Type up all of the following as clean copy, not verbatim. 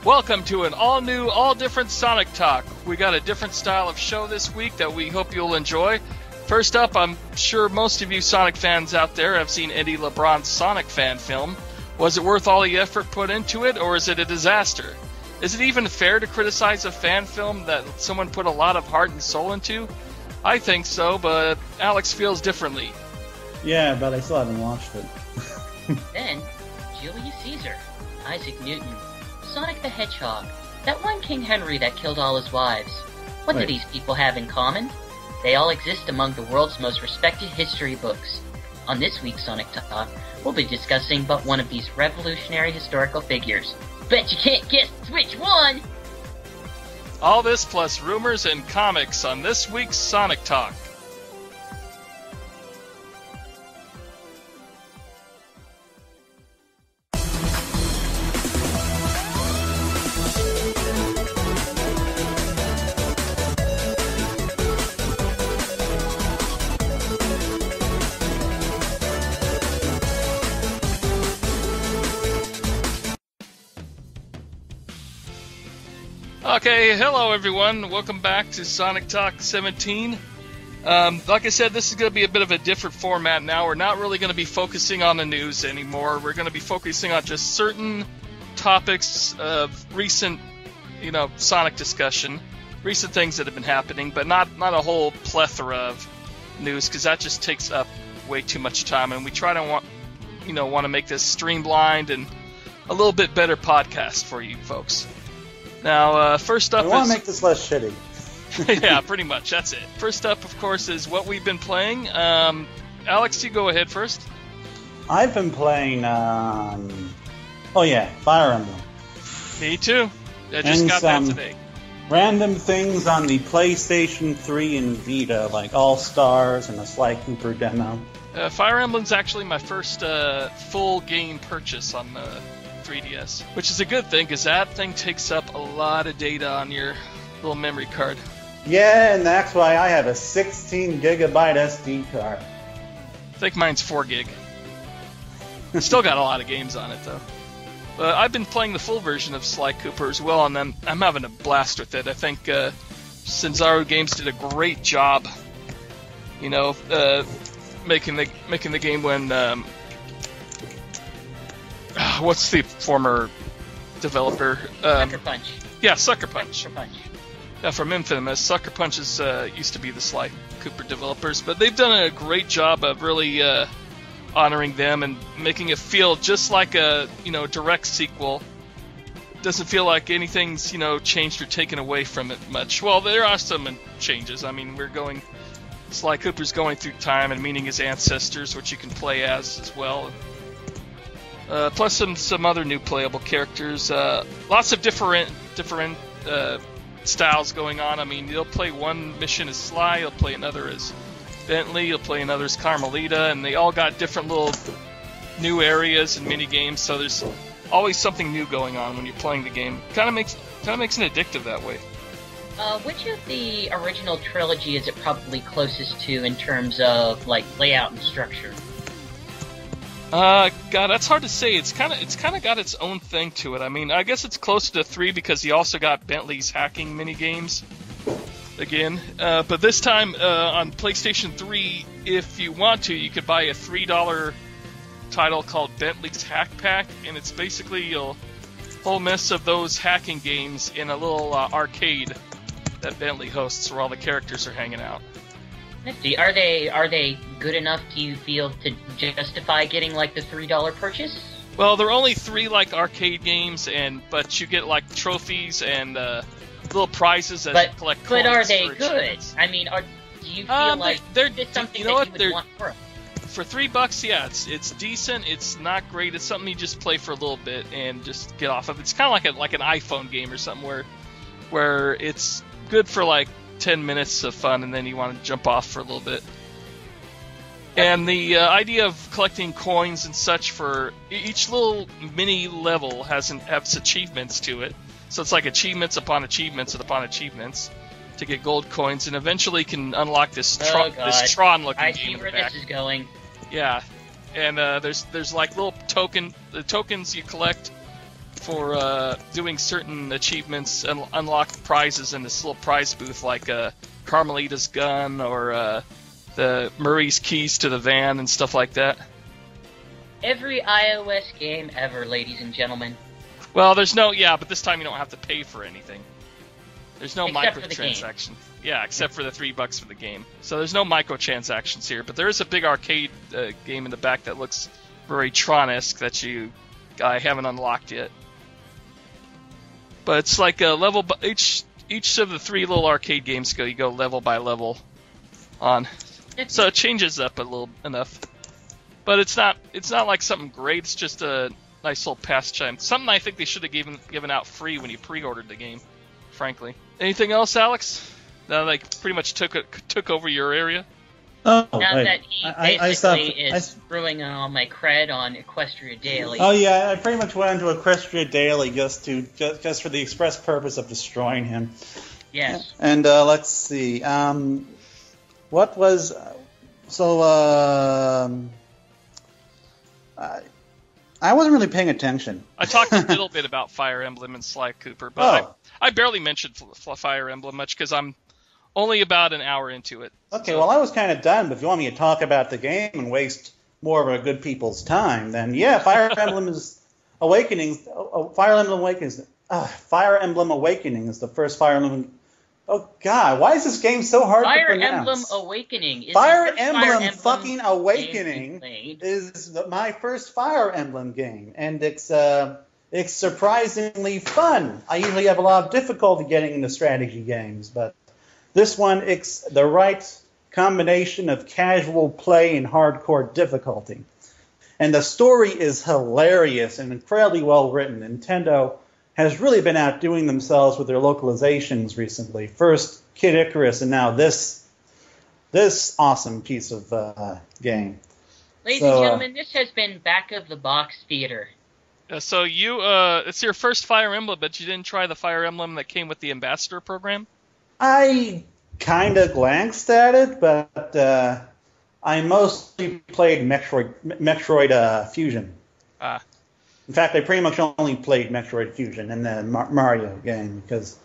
Welcome to an all-new, all-different Sonic Talk. We got a different style of show this week that we hope you'll enjoy. First up, I'm sure most of you Sonic fans out there have seen Eddie Lebron's Sonic fan film. Was it worth all the effort put into it, or is it a disaster? Is it even fair to criticize a fan film that someone put a lot of heart and soul into? I think so, but Alex feels differently. Yeah, but I still haven't watched it. Then, Julius Caesar, Isaac Newton, Sonic the Hedgehog, that one King Henry that killed all his wives. What do these people have in common? They all exist among the world's most respected history books. On this week's Sonic Talk, we'll be discussing but one of these revolutionary historical figures. Bet you can't guess which one! All this plus rumors and comics on this week's Sonic Talk. Okay, hello everyone. Welcome back to Sonic Talk 17. Like I said, this is going to be a bit of a different format now. We're not really going to be focusing on the news anymore. We're going to be focusing on just certain topics of recent, Sonic discussion, recent things that have been happening, but not a whole plethora of news, because that just takes up way too much time. And we try to want to make this streamlined and a little bit better podcast for you folks. Now, first up, I want to make this less shitty. Yeah, pretty much. That's it. First up, of course, is what we've been playing. Alex, you go ahead first. I've been playing, Fire Emblem. Me too. I just got that today. Random things on the PlayStation 3 and Vita, like All-Stars and a Sly Cooper demo. Fire Emblem's actually my first full game purchase on 3DS, which is a good thing because that thing takes up a lot of data on your little memory card. Yeah, and that's why I have a 16 gigabyte SD card. I think mine's 4 gig. Still got a lot of games on it though. I've been playing the full version of Sly Cooper as well, and I'm having a blast with it. I think Censoring Games did a great job, making the game when. What's the former developer? Sucker Punch. Yeah, Sucker Punch. Sucker Punch. Yeah, from Infamous. Sucker Punch used to be the Sly Cooper developers, but they've done a great job of really honoring them and making it feel just like a direct sequel. Doesn't feel like anything's changed or taken away from it much. Well, there are some changes. I mean, Sly Cooper's going through time and meeting his ancestors, which you can play as well. Plus some other new playable characters. Lots of different styles going on. I mean, you'll play one mission as Sly, you'll play another as Bentley, you'll play another as Carmelita, and they all got different little new areas and mini games. So there's always something new going on when you're playing the game. Kind of makes it addictive that way. Which of the original trilogy is it probably closest to in terms of layout and structure? God, that's hard to say. It's kind of got its own thing to it. I mean, I guess it's closer to 3 because you also got Bentley's hacking mini games again. But this time on PlayStation 3, if you want to, you could buy a $3 title called Bentley's Hack Pack, and it's basically a whole mess of those hacking games in a little arcade that Bentley hosts, where all the characters are hanging out. Are they good enough, do you feel, to justify getting the $3 purchase? Well, there are only 3 arcade games, but you get trophies and little prizes as you collect coins. But are they good? I mean, do you feel they're something that you would want for? For $3, yeah, it's decent. It's not great. It's something you just play for a little bit and just get off of. It's kind of like an iPhone game or something where it's good for 10 minutes of fun, and then you want to jump off for a little bit. And the idea of collecting coins and such for each little mini level has achievements to it. So it's like achievements upon achievements upon achievements to get gold coins, and eventually can unlock this Tron-looking game. I see where this is going. Yeah, and there's little the tokens you collect for doing certain achievements and unlock prizes in this little prize booth, like Carmelita's gun or the Murray's keys to the van and stuff like that. Every iOS game ever, ladies and gentlemen. Well, there's no, but this time you don't have to pay for anything. There's no Except for the microtransaction. Yeah, except for the $3 for the game. So there's no microtransactions here, but there is a big arcade game in the back that looks very Tron-esque that I haven't unlocked yet. But it's like a level. Each of the 3 little arcade games you go level by level on. So it changes up a little enough. But it's not like something great. It's just a nice little pastime. Something I think they should have given out free when you pre-ordered the game. Frankly. Anything else, Alex? Now they pretty much took over your area. Oh, now wait. that he basically is ruining all my cred on Equestria Daily. Oh yeah, I pretty much went into Equestria Daily just for the express purpose of destroying him. Yes. And let's see. What was I wasn't really paying attention. I talked a little bit about Fire Emblem and Sly Cooper, but I barely mentioned Fire Emblem much because I'm only about an hour into it. Okay, well, I was kind of done, but if you want me to talk about the game and waste more of our good people's time, then yeah, Fire Emblem Awakening is the first Fire Emblem. Oh God, why is this game so hard to pronounce? Fire Emblem Awakening. Fire Emblem fucking Awakening is my first Fire Emblem game, and it's surprisingly fun. I usually have a lot of difficulty getting into strategy games, but this one, it's the right combination of casual play and hardcore difficulty. And the story is hilarious and incredibly well written. Nintendo has really been outdoing themselves with their localizations recently. First Kid Icarus, and now this awesome piece of game. Ladies and gentlemen, this has been Back of the Box Theater. So you, it's your first Fire Emblem, but you didn't try the Fire Emblem that came with the Ambassador program? I kind of glanced at it, but I mostly played Metroid Fusion. In fact, I pretty much only played Metroid Fusion and the Mario game, because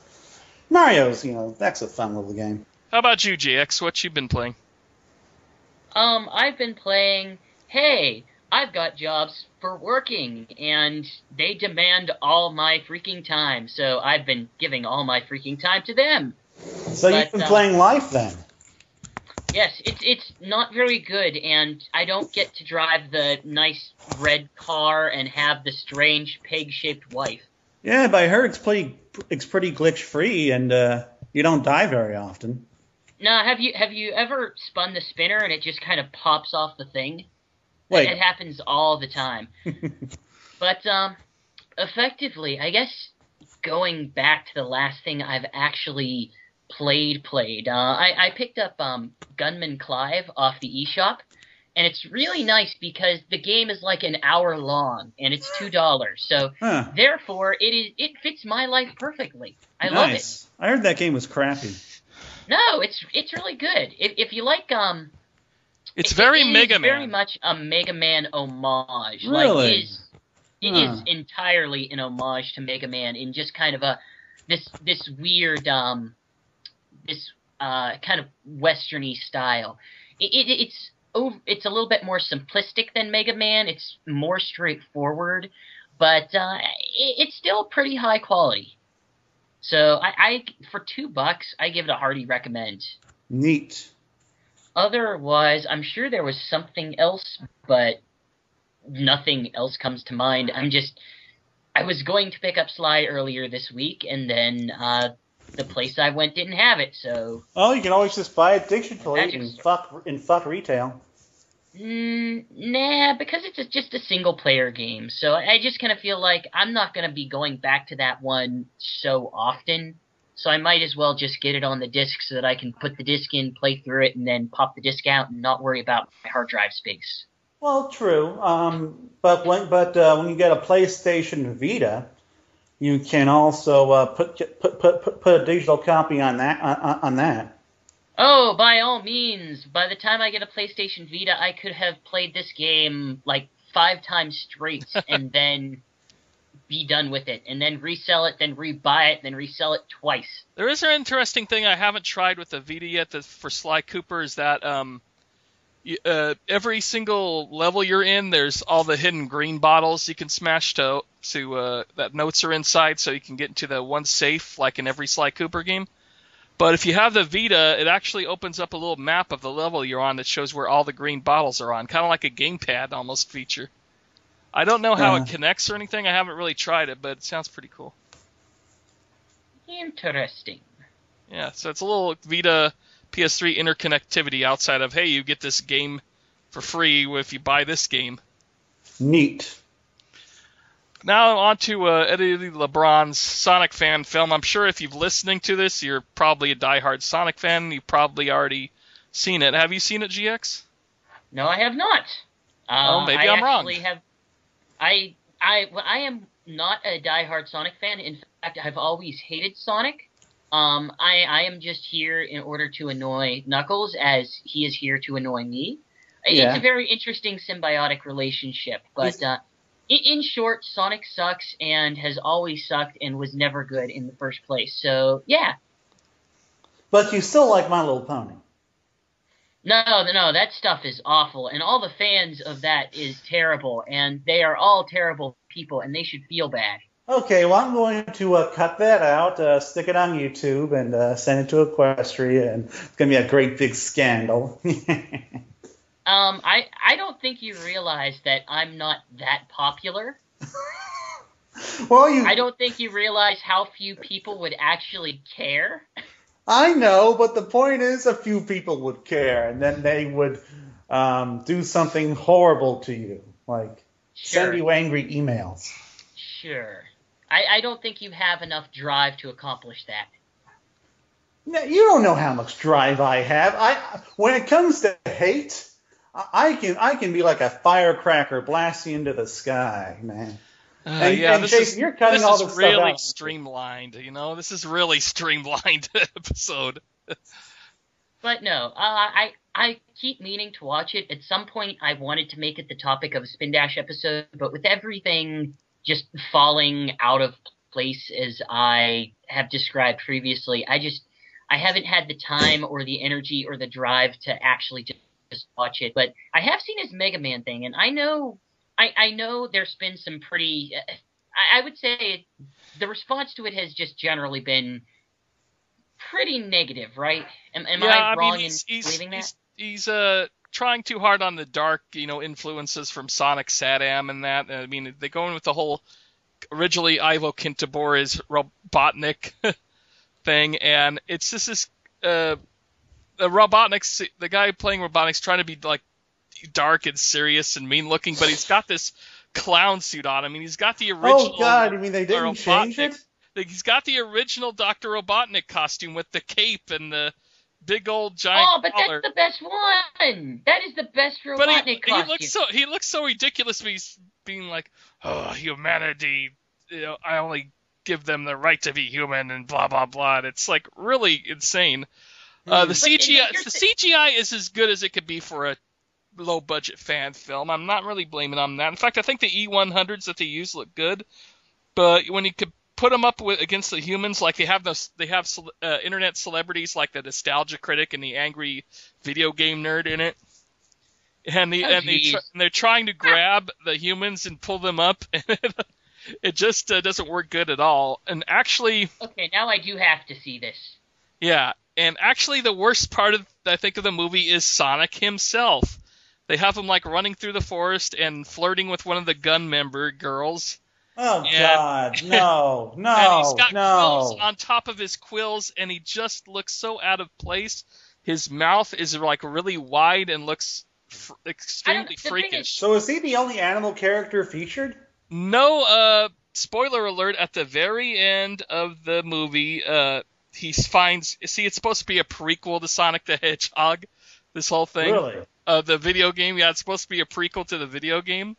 Mario's, that's a fun little game. How about you, JX? What you been playing? I've been playing, hey, I've got jobs for working, and they demand all my freaking time, so I've been giving all my freaking time to them. So you've been playing Life, then? Yes, it's not very good, and I don't get to drive the nice red car and have the strange peg-shaped wife. Yeah, but I heard it's pretty glitch-free, and you don't die very often. No, have you ever spun the spinner and it just kind of pops off the thing? Wait. It happens all the time. But effectively, I guess going back to the last thing I've actually played. I picked up Gunman Clive off the eShop, and it's really nice because the game is like an hour long, and it's $2. So therefore, it fits my life perfectly. I love it. I heard that game was crappy. No, it's really good. If you like it's very Mega Man. Very much a Mega Man homage. Really? Like it is entirely an homage to Mega Man in just kind of this weird this kind of westerny style. It's a little bit more simplistic than Mega Man. It's more straightforward, but it's still pretty high quality. So I for $2, I give it a hearty recommend. Neat. Otherwise, I'm sure there was something else, but nothing else comes to mind. I was going to pick up Sly earlier this week, and then the place I went didn't have it, so... Oh, you can always just buy it digitally and fuck retail. Nah, because it's just a single-player game, so I just kind of feel like I'm not going to be going back to that one so often, so I might as well just get it on the disc so that I can put the disc in, play through it, and then pop the disc out and not worry about my hard drive space. Well, true, but when you get a PlayStation Vita, you can also put a digital copy on that. Oh, by all means. By the time I get a PlayStation Vita, I could have played this game like 5 times straight and then be done with it, and then resell it, then rebuy it, then resell it twice. There is an interesting thing I haven't tried with the Vita yet for Sly Cooper is that every single level you're in, there's all the hidden green bottles you can smash to that notes are inside, so you can get into the one safe like in every Sly Cooper game. But if you have the Vita, it actually opens up a little map of the level you're on that shows where all the green bottles are on, kind of like a gamepad almost feature. I don't know how it connects or anything. I haven't really tried it, but it sounds pretty cool. Interesting. Yeah, so it's a little Vita PS3 interconnectivity outside of, hey, you get this game for free if you buy this game. Neat. Now on to Eddie Lebron's Sonic fan film. I'm sure if you're listening to this, you're probably a diehard Sonic fan. You've probably already seen it. Have you seen it, GX? No, I have not. Well, maybe I'm wrong. I am not a diehard Sonic fan. In fact, I've always hated Sonic. I am just here in order to annoy Knuckles, as he is here to annoy me. Yeah. It's a very interesting symbiotic relationship, but in short, Sonic sucks and has always sucked and was never good in the first place. So, yeah. But you still like My Little Pony. No, that stuff is awful, and all the fans of that is terrible, and they are all terrible people, and they should feel bad. Okay, well, I'm going to cut that out, stick it on YouTube, and send it to Equestria, and it's going to be a great big scandal. I don't think you realize that I'm not that popular. Well, I don't think you realize how few people would actually care. I know, but the point is a few people would care, and then they would do something horrible to you, like send you angry emails. Sure. I don't think you have enough drive to accomplish that. No, you don't know how much drive I have. When it comes to hate, I can be like a firecracker blasting into the sky, man. Jason, you're cutting all this really stuff out. streamlined, you know? This is really streamlined episode. But no, I keep meaning to watch it. At some point, I wanted to make it the topic of a Spin Dash episode, but with everything just falling out of place as I have described previously, I haven't had the time or the energy or the drive to actually just watch it. But I have seen his Mega Man thing, and I know there's been some pretty I would say the response to it has just generally been pretty negative, right? Am I wrong in believing that? He's trying too hard on the dark, influences from Sonic Sadam and that. I mean, they go in with the whole originally Ivo Kintabora's Robotnik thing, and it's just this the guy playing Robotnik's trying to be like dark and serious and mean looking, but he's got this clown suit on. I mean, he's got the original. Oh God! You mean they didn't change it? He's got the original Dr. Robotnik costume with the cape and the big old giant. Oh, but collar. That's the best one. That is the best Robotnik costume. He looks so ridiculous. He's being like, "Oh, humanity! I only give them the right to be human," and blah blah blah. And it's like really insane. The CGI is as good as it could be for a low-budget fan film. I'm not really blaming on that. In fact, I think the E100s that they use look good, but when you could put them up against the humans, like they have internet celebrities like the Nostalgia Critic and the Angry Video Game Nerd in it, and they're trying to grab the humans and pull them up, and it just doesn't work good at all. And actually, okay, now I do have to see this. Yeah, and actually the worst part of the movie is Sonic himself. They have him like running through the forest and flirting with one of the gun member girls. Oh God, no. And he's got quills on top of his quills, and he just looks so out of place. His mouth is like really wide and looks extremely freakish. So is he the only animal character featured? No. Spoiler alert: at the very end of the movie, he finds. See, it's supposed to be a prequel to Sonic the Hedgehog. This whole thing. Really? The video game. Yeah, it's supposed to be a prequel to the video game.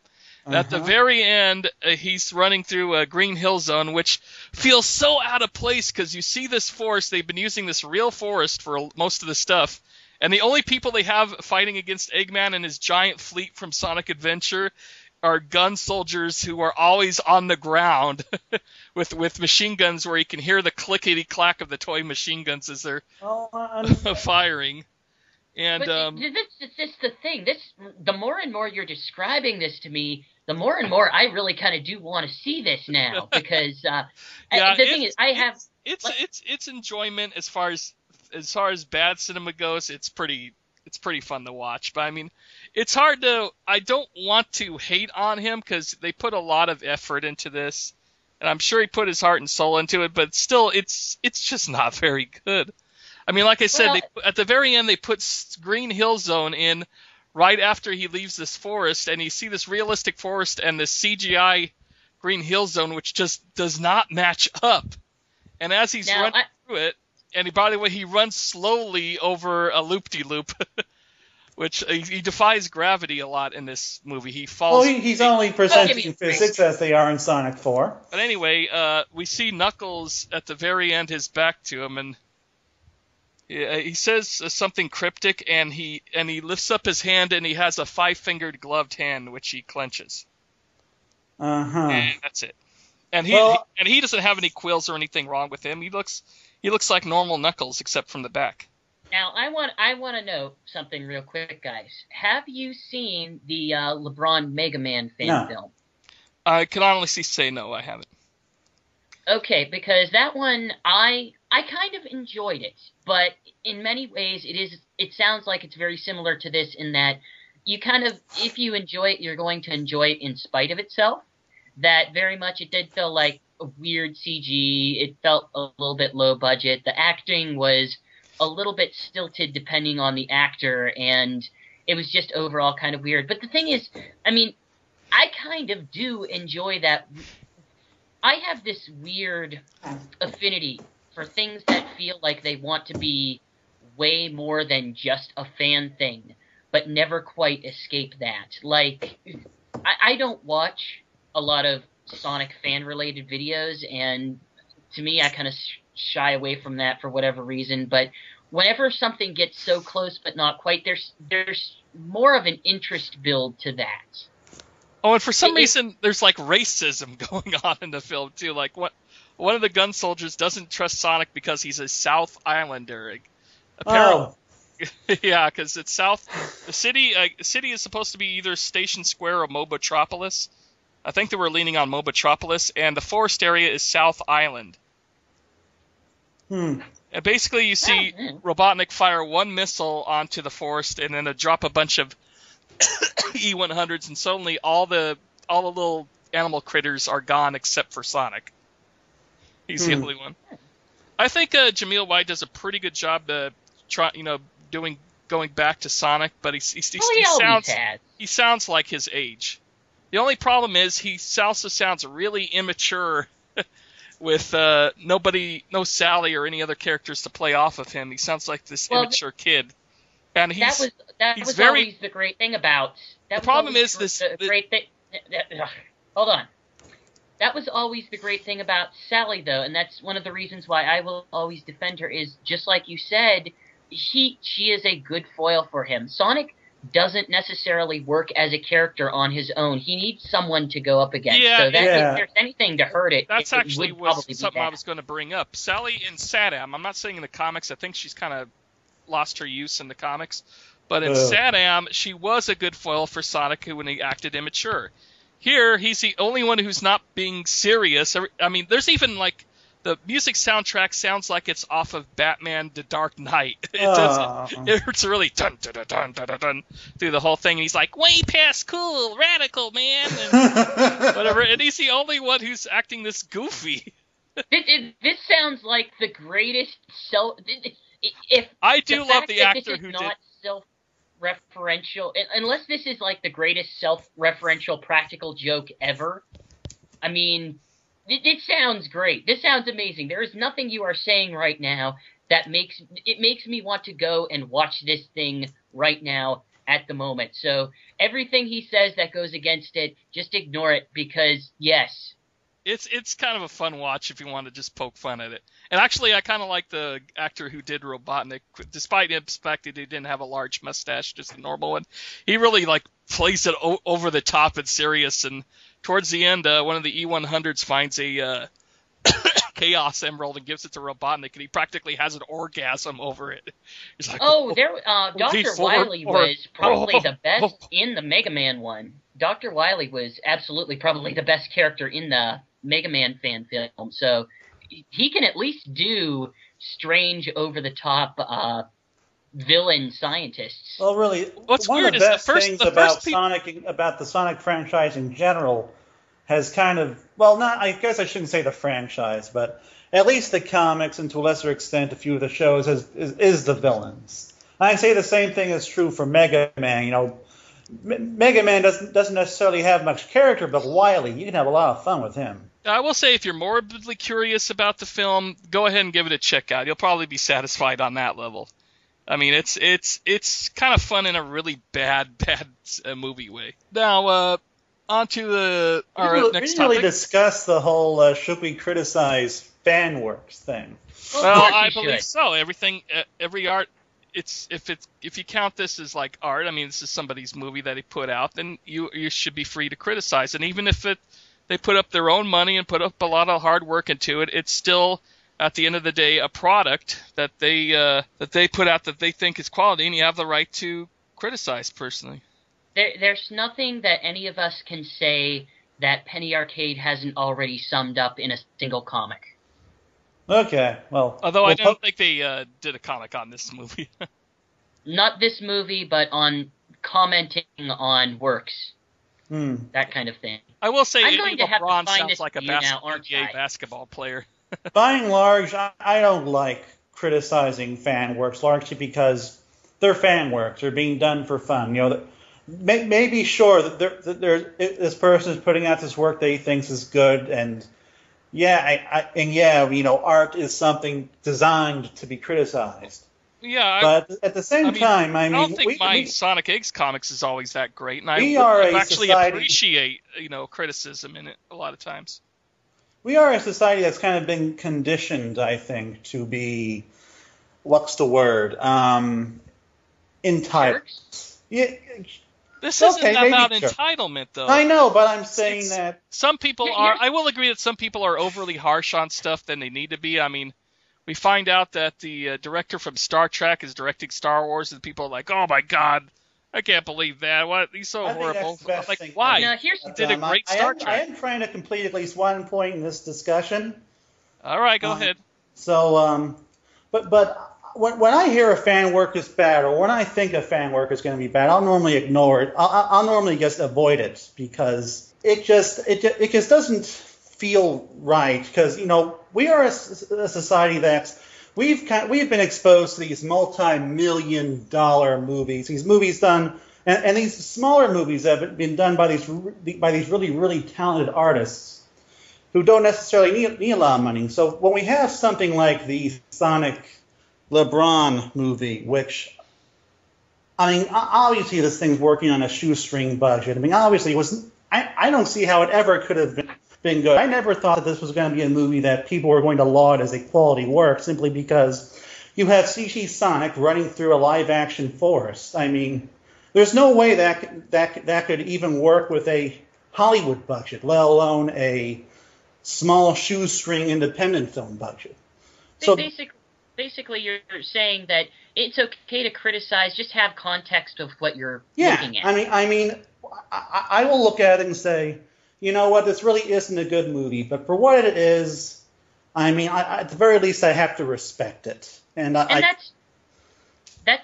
At the very end, he's running through a Green Hill Zone, which feels so out of place because you see this forest. They've been using this real forest for most of the stuff. And the only people they have fighting against Eggman and his giant fleet from Sonic Adventure are gun soldiers who are always on the ground with machine guns where you can hear the clickety-clack of the toy machine guns as they're firing. And this is the thing. The more and more you're describing this to me, the more and more I really kind of do want to see this now, because the thing is, it's enjoyment as far as bad cinema goes. It's pretty fun to watch. But I mean, it's hard to. I don't want to hate on him because they put a lot of effort into this, and I'm sure he put his heart and soul into it. But still, it's just not very good. I mean, like I said, at the very end they put Green Hill Zone in right after he leaves this forest, and you see this realistic forest and this CGI Green Hill Zone, which just does not match up. And as he's running through it, and by the way, he runs slowly over a loop-de-loop, which he defies gravity a lot in this movie. He falls. Well, he's only presenting physics as they are in Sonic 4. But anyway, we see Knuckles at the very end, his back to him, and he says something cryptic, and he lifts up his hand, and he has a 5-fingered gloved hand, which he clenches. And that's it. And he doesn't have any quills or anything wrong with him. He looks like normal Knuckles, except from the back. Now, I want to know something real quick, guys. Have you seen the LeBron Mega Man fan film? I can honestly say no, I haven't. Okay, because that one, I kind of enjoyed it, but in many ways it sounds like it's very similar to this in that you kind of, if you enjoy it, you're going to enjoy it in spite of itself. That very much, it did feel like a weird CG, it felt a little bit low budget, the acting was a little bit stilted depending on the actor, and it was just overall kind of weird. But the thing is, I mean, I kind of do enjoy that. I have this weird affinity for things that feel like they want to be way more than just a fan thing, but never quite escape that. Like, I don't watch a lot of Sonic fan-related videos, and to me, I kind of shy away from that for whatever reason, but whenever something gets so close but not quite, there's more of an interest build to that. Oh, and for some reason, there's like racism going on in the film too. Like, one of the gun soldiers doesn't trust Sonic because he's a South Islander. Apparently, yeah, because it's South. The city is supposed to be either Station Square or Mobotropolis. I think they were leaning on Mobotropolis, and the forest area is South Island. And basically, you see Robotnik fire one missile onto the forest, and then drop a bunch of E-100s, and suddenly all the little animal critters are gone except for Sonic. He's the only one. I think Jameel White does a pretty good job going back to Sonic, but he sounds like his age. The only problem is he also sounds really immature with no Sally or any other characters to play off of him. He sounds like this immature kid. And that was always the great thing about. Hold on. That was always the great thing about Sally, though, and that's one of the reasons why I will always defend her. Is just like you said, she is a good foil for him. Sonic doesn't necessarily work as a character on his own. He needs someone to go up against. If there's anything to hurt it, that's actually was something I was going to bring up. Sally in Sadam, I'm not saying in the comics. I think she's kind of lost her use in the comics, but in Sadam, she was a good foil for Sonic when he acted immature. Here, he's the only one who's not being serious. I mean, there's even like the music soundtrack sounds like it's off of Batman: The Dark Knight. It doesn't. It's really dun dun dun dun dun dun through the whole thing. And he's like, way past cool, radical, man, and whatever. And he's the only one who's acting this goofy. This sounds like the greatest I do love the actor who did. Self-referential, unless this is like the greatest self-referential practical joke ever. I mean, it sounds great. This sounds amazing. There is nothing you are saying right now that makes me want to go and watch this thing right now at the moment. So everything he says that goes against it, just ignore it, because yes. It's kind of a fun watch if you want to just poke fun at it. And actually, I kind of like the actor who did Robotnik, despite the fact that he didn't have a large mustache, just a normal one. He really plays it over the top and serious. And towards the end, one of the E100s finds a Chaos Emerald and gives it to Robotnik, and he practically has an orgasm over it. He's like, Dr. Wily was probably the best in the Mega Man one. Dr. Wily was absolutely probably the best character in the Mega Man fan film, so he can at least do strange, over-the-top villain scientists. Well, really, what's one weird of the is best things about the Sonic franchise in general has kind of, well, not, I guess I shouldn't say the franchise, but at least the comics, and to a lesser extent a few of the shows, is the villains. And I say the same thing is true for Mega Man. You know, Mega Man doesn't necessarily have much character, but Wily, you can have a lot of fun with him. I will say, if you're morbidly curious about the film, go ahead and give it a check out. You'll probably be satisfied on that level. I mean, it's kind of fun in a really bad movie way. Now, on to our next topic. We really discussed the whole should we criticize fan works thing. Well, I believe so. Every art, if you count this as like art, I mean, this is somebody's movie that he put out, then you should be free to criticize. And even if they put up their own money and put up a lot of hard work into it, it's still, at the end of the day, a product that they put out that they think is quality, and you have the right to criticize, personally. There's nothing that any of us can say that Penny Arcade hasn't already summed up in a single comic. Okay, well... Although I don't think they did a comic on this movie. Not this movie, but on commenting on works. That kind of thing. I will say LeBron sounds like a NBA basketball player. By and large, I don't like criticizing fan works, largely because they're fan works. They're being done for fun. You know, maybe sure that this person is putting out this work that he thinks is good, and you know, art is something designed to be criticized. Yeah, but at the same time, I don't think my Sonic X comics is always that great, and I actually appreciate, you know, criticism in it a lot of times. We are a society that's kind of been conditioned, I think, to be, what's the word, entitled. Yeah. This isn't about entitlement, though. I know, but I'm saying that some people are. I will agree that some people are overly harsh on stuff than they need to be. I mean, we find out that the director from Star Trek is directing Star Wars, and people are like, "Oh my God, I can't believe that! What? He's so horrible!" Like, why? Now, he did a great Star Trek. I am trying to complete at least one point in this discussion. All right, go ahead. So, but when I hear a fan work is bad, or when I think a fan work is going to be bad, I'll normally ignore it. I'll normally just avoid it because it just doesn't feel right. Because, you know, we are a society that's we've been exposed to these multi-million-dollar movies. These movies done and these smaller movies have been done by these really, really talented artists who don't necessarily need a lot of money. So when we have something like the Sonic Lebron movie, which, I mean, obviously this thing's working on a shoestring budget. I mean, obviously it was. I don't see how it ever could have been good. I never thought that this was going to be a movie that people were going to laud as a quality work simply because you have CG Sonic running through a live-action forest. I mean, there's no way that could even work with a Hollywood budget, let alone a small shoestring independent film budget. So basically, you're saying that it's okay to criticize, just have context of what you're looking at. I mean, I will look at it and say, you know what, this really isn't a good movie, but for what it is, I mean, at the very least, I have to respect it. And that's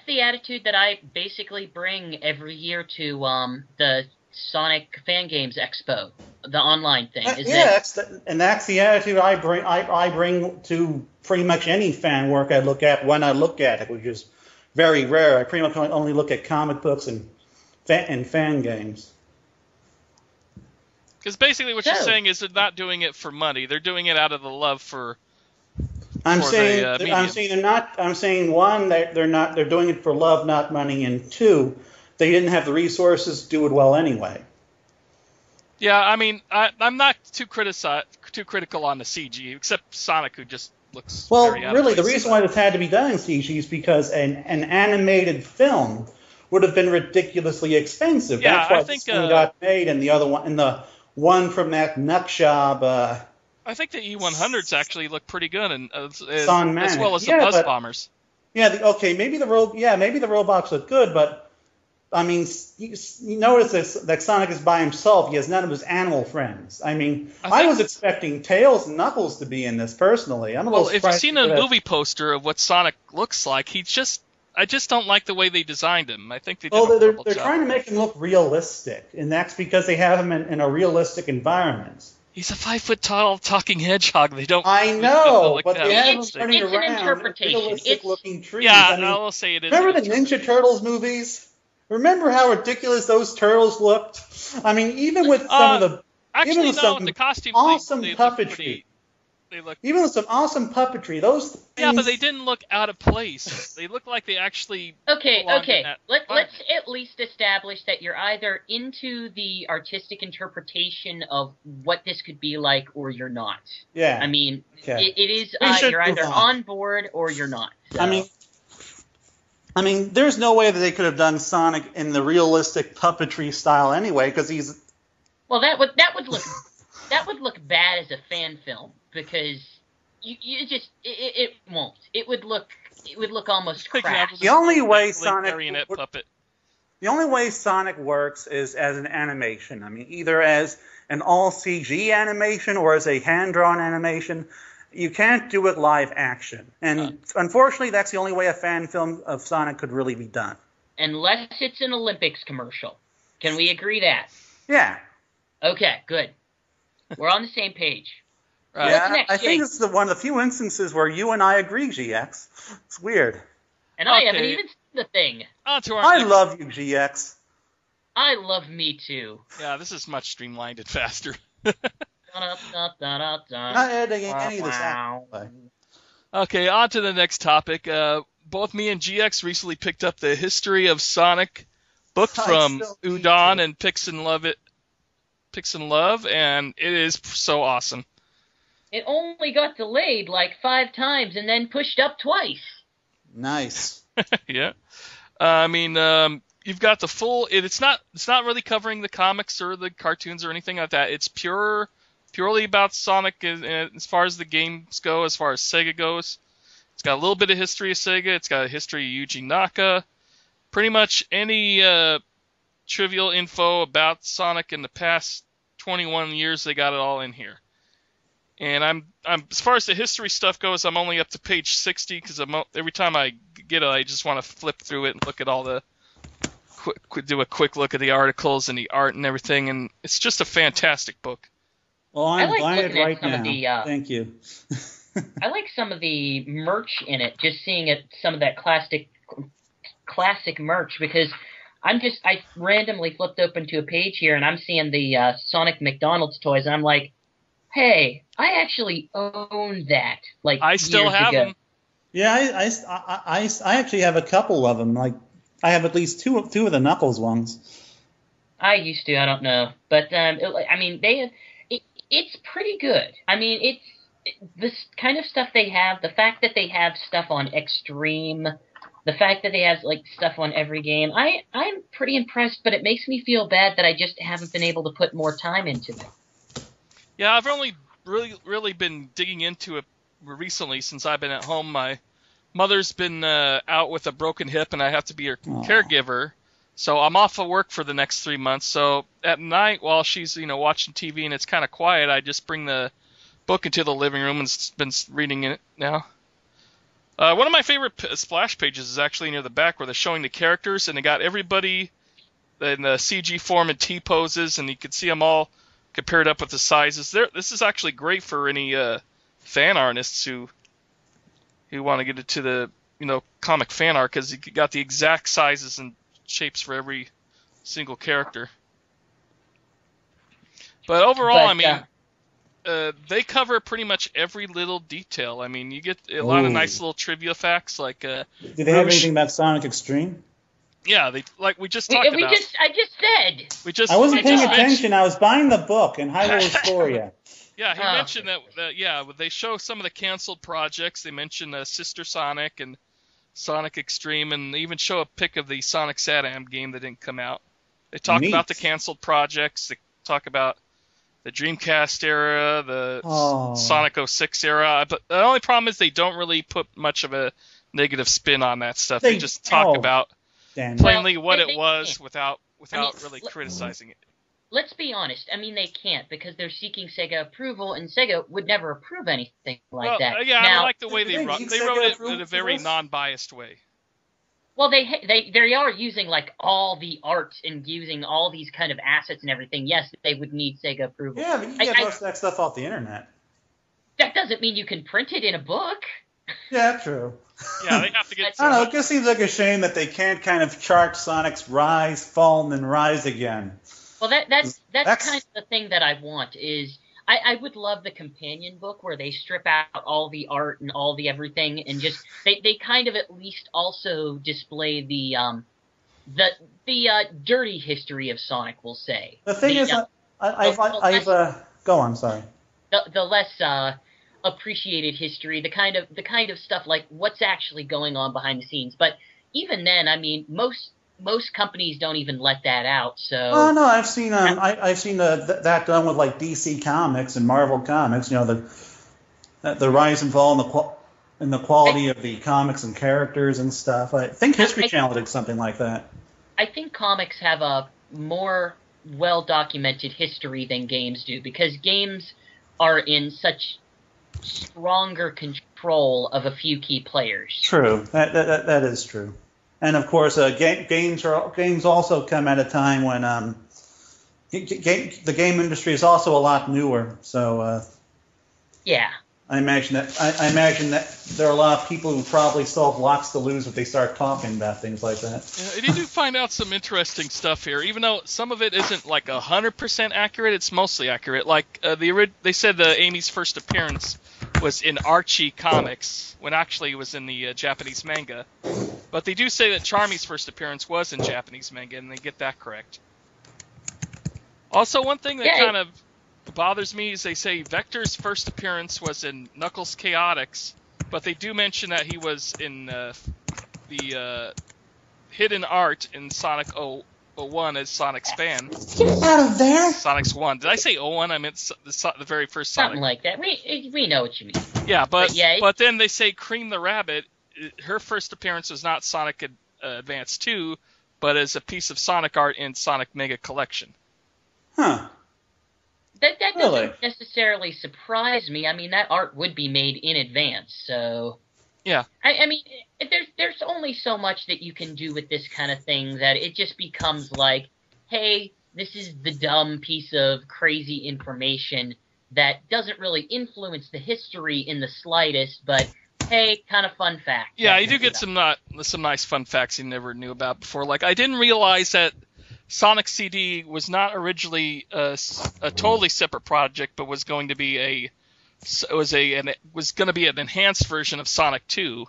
the attitude that I basically bring every year to the Sonic Fan Games Expo, the online thing. That's the attitude I bring to pretty much any fan work I look at when I look at it, which is very rare. I pretty much only look at comic books and fan games. Because basically what you're saying is they're not doing it for money; they're doing it out of the love for. I'm saying one, they're doing it for love, not money, and two, they didn't have the resources to do it well anyway. Yeah, I mean, I'm not too critical on the CG, except Sonic, who just looks very out of place. The reason why this had to be done in CG is because an animated film would have been ridiculously expensive. Yeah, That's why I think, this one got made, and the other one, and the one from that nut job. I think the E100s actually look pretty good, and as Manic. well as the Buzz Bombers. Yeah, maybe the robots look good, but I mean, you notice that Sonic is by himself. He has none of his animal friends. I mean, I was expecting Tails and Knuckles to be in this personally. I'm a little surprised. If you've seen a movie poster of what Sonic looks like, I just don't like the way they designed him. I think they did they're trying to make him look realistic, and that's because they have him in a realistic environment. He's a 5-foot-tall talking hedgehog. They don't. I know, but they have him running around. An interpretation. Realistic-looking trees. Yeah, I mean, I will say it is. Remember the Ninja Turtles movies? Remember how ridiculous those turtles looked? I mean, even with some of the the costumes, awesome they puppetry. Look, even with some awesome puppetry, those things... Yeah, but they didn't look out of place. They look like they actually... Okay. Let's at least establish that you're either into the artistic interpretation of what this could be like, or you're not. Yeah. I mean, okay. it is you're either on board or you're not. So. I mean, there's no way that they could have done Sonic in the realistic puppetry style anyway, because he's... Well, that would look bad as a fan film, because you just it won't. It would look almost crass. The only way Sonic works is as an animation. I mean, either as an all CG animation or as a hand-drawn animation. You can't do it live action. And unfortunately, that's the only way a fan film of Sonic could really be done. Unless it's an Olympics commercial. Can we agree that? Yeah. Okay, good. We're on the same page. Right. Yeah, I think this is one of the few instances where you and I agree, GX. It's weird. And I haven't even seen the thing. I love you, GX. I love me too. Yeah, this is much streamlined and faster. Not editing any of this out. Okay, on to the next topic. Both me and GX recently picked up the History of Sonic book from Udon and Pix N Love, and it is so awesome. It only got delayed like 5 times and then pushed up twice. Nice. Yeah. I mean, you've got the full. It's not really covering the comics or the cartoons or anything like that. It's purely about Sonic as far as the games go, as far as Sega goes. It's got a little bit of history of Sega. It's got a history of Yuji Naka. Pretty much any trivial info about Sonic in the past 21 years, they got it all in here. And I'm as far as the history stuff goes, I'm only up to page 60 because every time I get it, I just want to flip through it and look at all the do a quick look at the articles and the art and everything, and it's just a fantastic book. Well, I'm buying it right now. Thank you. I like some of the merch in it, just seeing some of that classic merch, because I randomly flipped open to a page here, and I'm seeing the Sonic McDonald's toys, and I'm like, hey, I actually own that. Like, I still have them. Yeah, I actually have a couple of them. Like, I have at least two of the Knuckles ones. I used to. I don't know, but I mean, it's pretty good. I mean, this kind of stuff they have. The fact that they have stuff on Extreme, the fact that they have like stuff on every game. I'm pretty impressed, but it makes me feel bad that I just haven't been able to put more time into it. Yeah, I've only really been digging into it recently since I've been at home. My mother's been out with a broken hip, and I have to be her caregiver. So I'm off of work for the next 3 months. So at night, while she's watching TV and it's kind of quiet, I just bring the book into the living room and been reading it now. One of my favorite splash pages is actually near the back where they're showing the characters, and they got everybody in the CG form and T poses, and you can see them all compared up with the sizes. This is actually great for any fan artists who want to get into the comic fan art, because you got the exact sizes and shapes for every single character. But overall, they cover pretty much every little detail. I mean, you get a lot of nice little trivia facts. Like, do they have anything about Sonic Extreme? Yeah, we just talked about. I just said. I wasn't paying attention. I was buying the book in Hyrule Historia. Yeah, he mentioned that. Yeah, they show some of the canceled projects. They mentioned Sister Sonic and Sonic Extreme, and they even show a pic of the Sonic Sat-Am game that didn't come out. They talk about the canceled projects. They talk about the Dreamcast era, the Sonic 06 era. But the only problem is they don't really put much of a negative spin on that stuff. They just talk about plainly what it was without really criticizing it. Let's be honest. I mean, they can't because they're seeking Sega approval, and Sega would never approve anything like that. Yeah, now, I like the way they wrote it in a very non-biased way. Well, they are using like all the art and using all these kind of assets and everything. Yes, they would need Sega approval. Yeah, but you can get most of that stuff off the internet. That doesn't mean you can print it in a book. Yeah, true. Yeah, they have to get. I don't know. It just seems like a shame that they can't kind of chart Sonic's rise, fall, and then rise again. Well, that's kind of the thing that I want is I would love the companion book where they strip out all the art and all the everything and just they kind of at least also display the dirty history of Sonic. We'll say the thing is, go on. Sorry. The less appreciated history, the kind of stuff like what's actually going on behind the scenes. But even then, I mean, most companies don't even let that out. So. Oh no, I've seen I've seen that done with like DC Comics and Marvel Comics. You know, the rise and fall and the quality of the comics and characters and stuff. I think History Channel did something like that. I think comics have a more well documented history than games do because games are in such stronger control of a few key players. True, that is true. And of course, games also come at a time when the game industry is also a lot newer. So yeah, I imagine that there are a lot of people who probably still have lots to lose if they start talking about things like that. Yeah, you do find out some interesting stuff here, even though some of it isn't like 100% accurate. It's mostly accurate. Like they said Amy's first appearance was in Archie Comics, when actually it was in the Japanese manga. But they do say that Charmy's first appearance was in Japanese manga, and they get that correct. Also, one thing that kind of bothers me is they say Vector's first appearance was in Knuckles Chaotix, but they do mention that he was in the hidden art in Sonic 01 as Sonic's fan. Get out of there! Sonic's 1. Did I say 01? I meant the very first Sonic. Something like that. We know what you mean. Yeah, but then they say Cream the Rabbit, her first appearance was not Sonic Advance 2, but as a piece of Sonic art in Sonic Mega Collection. Huh. That doesn't necessarily surprise me. I mean, that art would be made in advance, so... Yeah. I mean, there's only so much that you can do with this kind of thing that it just becomes like, hey, this is the dumb piece of crazy information that doesn't really influence the history in the slightest, but hey, kind of fun fact. Yeah, you do get some nice fun facts you never knew about before. Like, I didn't realize that Sonic CD was not originally a totally separate project, but was going to be an enhanced version of Sonic 2,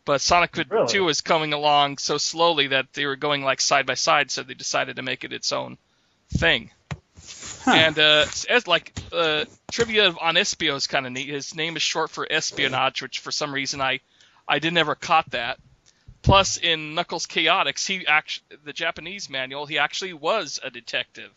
but Sonic 2 was coming along so slowly that they were going like side by side, so they decided to make it its own thing. Huh. And as like trivia on Espio is kind of neat. His name is short for espionage, which for some reason I never caught that. Plus, in Knuckles Chaotix, the Japanese manual, he actually was a detective.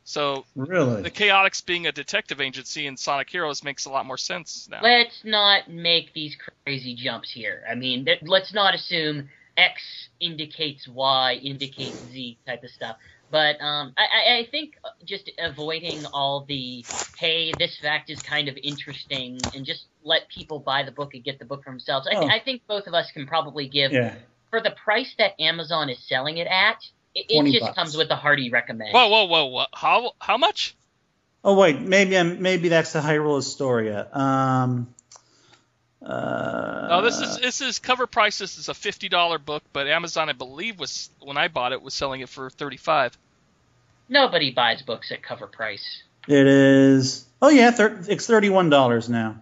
So the Chaotix being a detective agency in Sonic Heroes makes a lot more sense now. Let's not make these crazy jumps here. I mean, let's not assume X indicates Y indicates Z type of stuff. But I think just avoiding all the, hey, this fact is kind of interesting, and just let people buy the book and get the book for themselves. I think both of us can probably give, for the price that Amazon is selling it at, it just comes with a hearty recommend. Whoa. How much? Oh, wait. Maybe that's the Hyrule Historia. No, this is cover price. This is a $50 book, but Amazon, I believe, when I bought it, was selling it for $35. Nobody buys books at cover price. It is. Oh yeah, it's $31 now.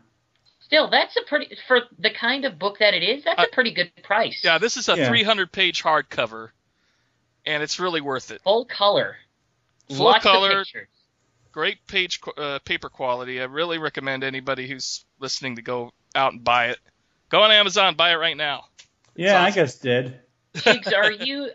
Still, that's for the kind of book that it is. That's a pretty good price. Yeah, this is a 300-page hardcover, and it's really worth it. Full color. Lots of pictures. Great paper quality. I really recommend anybody who's listening to go out and buy it. Go on Amazon, buy it right now. Yeah, awesome. I just did. Shigs,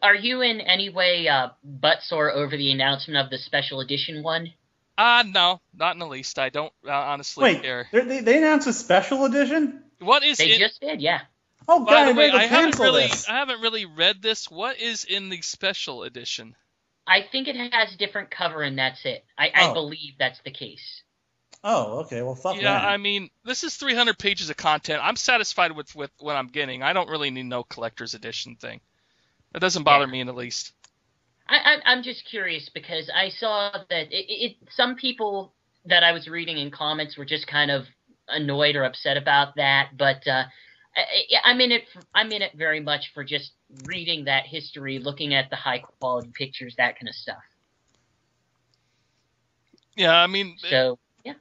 are you in any way buttsore over the announcement of the special edition one? No, not in the least. I don't honestly care. They announced a special edition? What is They just did, yeah. Oh, God, by the way, I haven't really read this. What is in the special edition? I think it has a different cover, and that's it. I believe that's the case. Oh, okay. Well, fuck that. Yeah, I mean, this is 300 pages of content. I'm satisfied with what I'm getting. I don't really need no collector's edition thing. It doesn't bother me in the least. I'm just curious because I saw that some people that I was reading in comments were just kind of annoyed or upset about that, but I'm in it very much for just reading that history, looking at the high quality pictures, that kind of stuff. Yeah, I mean, so yeah.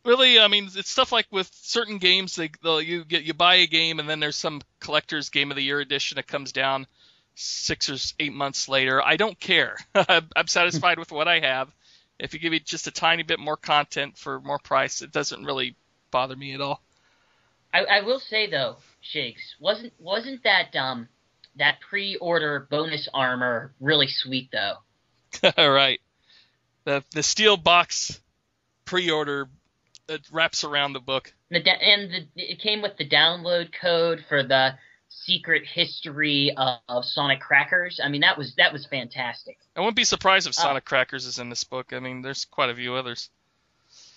Really, I mean, it's stuff like with certain games, you buy a game and then there's some collector's Game of the Year edition that comes down 6 or 8 months later. I don't care. I'm satisfied with what I have. If you give me just a tiny bit more content for more price, it doesn't really bother me at all. I will say though, Shakes, wasn't that that pre-order bonus armor really sweet though? Right. The steel box pre-order that wraps around the book. It came with the download code for the secret history of Sonic Crackers. I mean, that was fantastic. I wouldn't be surprised if Sonic Crackers is in this book. I mean, there's quite a few others.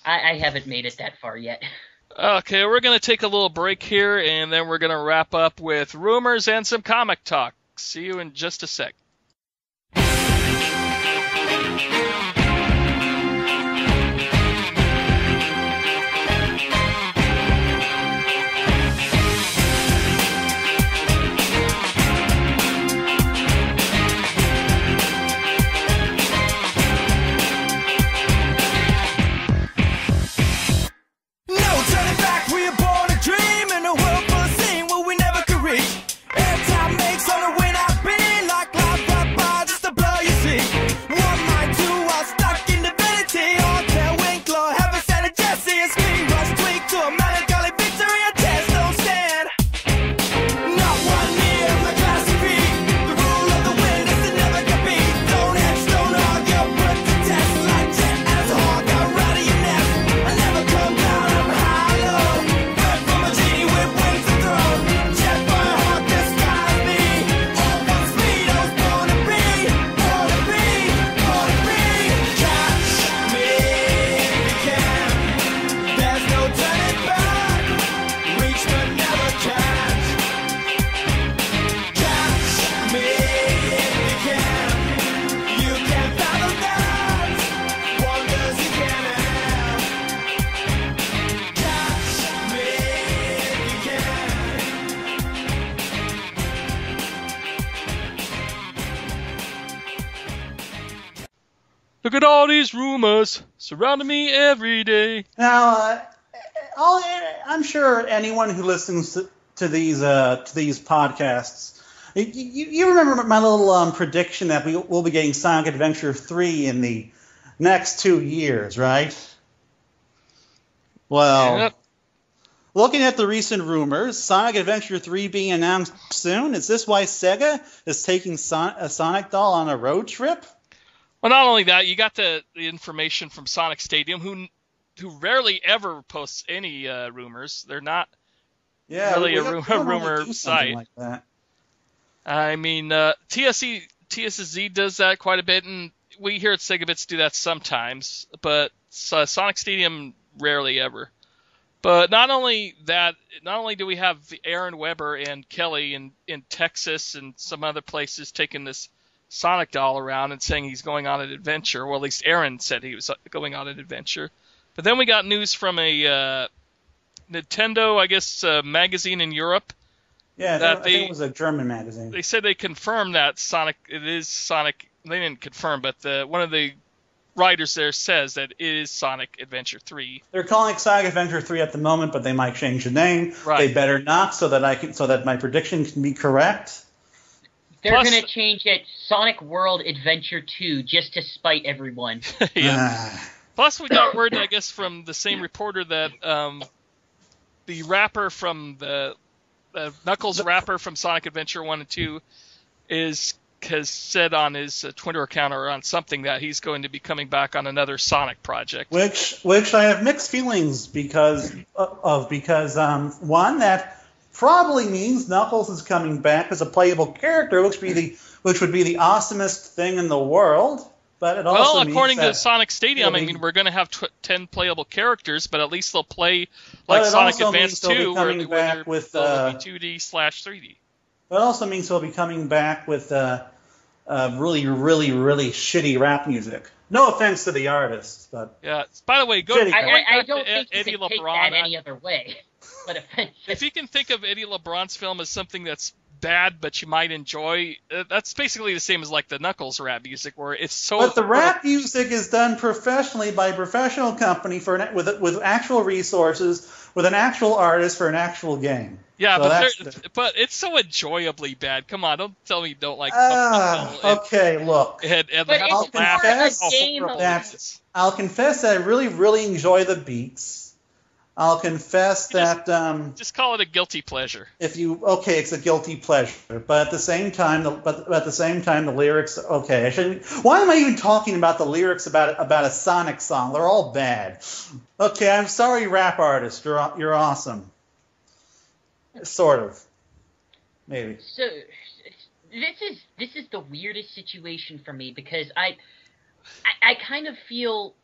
I haven't made it that far yet. Okay, we're going to take a little break here, and then we're going to wrap up with rumors and some comic talk. See you in just a sec. Look at all these rumors surrounding me every day. Now, I'm sure anyone who listens to these podcasts, you remember my little prediction that we'll be getting Sonic Adventure 3 in the next 2 years, right? Well, yep. Looking at the recent rumors, Sonic Adventure 3 being announced soon, is this why Sega is taking a Sonic doll on a road trip? Well, not only that, you got the information from Sonic Stadium, who rarely ever posts any rumors. They're not really a rumor site. Like that. I mean, TSZ does that quite a bit, and we here at SegaBits do that sometimes, but Sonic Stadium rarely ever. But not only do we have Aaron Weber and Kelly in Texas and some other places taking this Sonic doll around and saying he's going on an adventure. Well, at least Aaron said he was going on an adventure. But then we got news from a Nintendo, I guess, magazine in Europe. Yeah, I think it was a German magazine. They said they confirmed that it is Sonic. They didn't confirm, but one of the writers there says that it is Sonic Adventure 3. They're calling it Sonic Adventure 3 at the moment, but they might change the name. Right. They better not, so that my prediction can be correct. They're going to change it Sonic World Adventure 2 just to spite everyone. Yeah. Plus, we got word, I guess, from the same reporter that the rapper from the Knuckles rapper from Sonic Adventure 1 and 2 has said on his Twitter account or on something that he's going to be coming back on another Sonic project. Which I have mixed feelings because one, that probably means Knuckles is coming back as a playable character, which would be the awesomest thing in the world. But it also means according that to Sonic Stadium, we're going to have 10 playable characters, but at least they'll play like Sonic Advance 2, where they'll be 2D/3D. It also means he'll be coming back with really, really, really shitty rap music. No offense to the artists, but yeah. By the way, I don't think you can take that any other way. But if you can think of Eddie LeBron's film as something that's bad but you might enjoy, that's basically the same as like the Knuckles rap music, where it's so. But the rap music is done professionally by a professional company with actual resources, with an actual artist for an actual game. Yeah, so but it's so enjoyably bad. Come on, don't tell me you don't like. Okay, look. I'll confess that I really, really enjoy the beats. I'll confess that. Just call it a guilty pleasure. It's a guilty pleasure, but at the same time, the lyrics. Okay, I shouldn't. Why am I even talking about the lyrics about a Sonic song? They're all bad. Okay, I'm sorry, rap artist. You're awesome. Sort of, maybe. So this is the weirdest situation for me because I kind of feel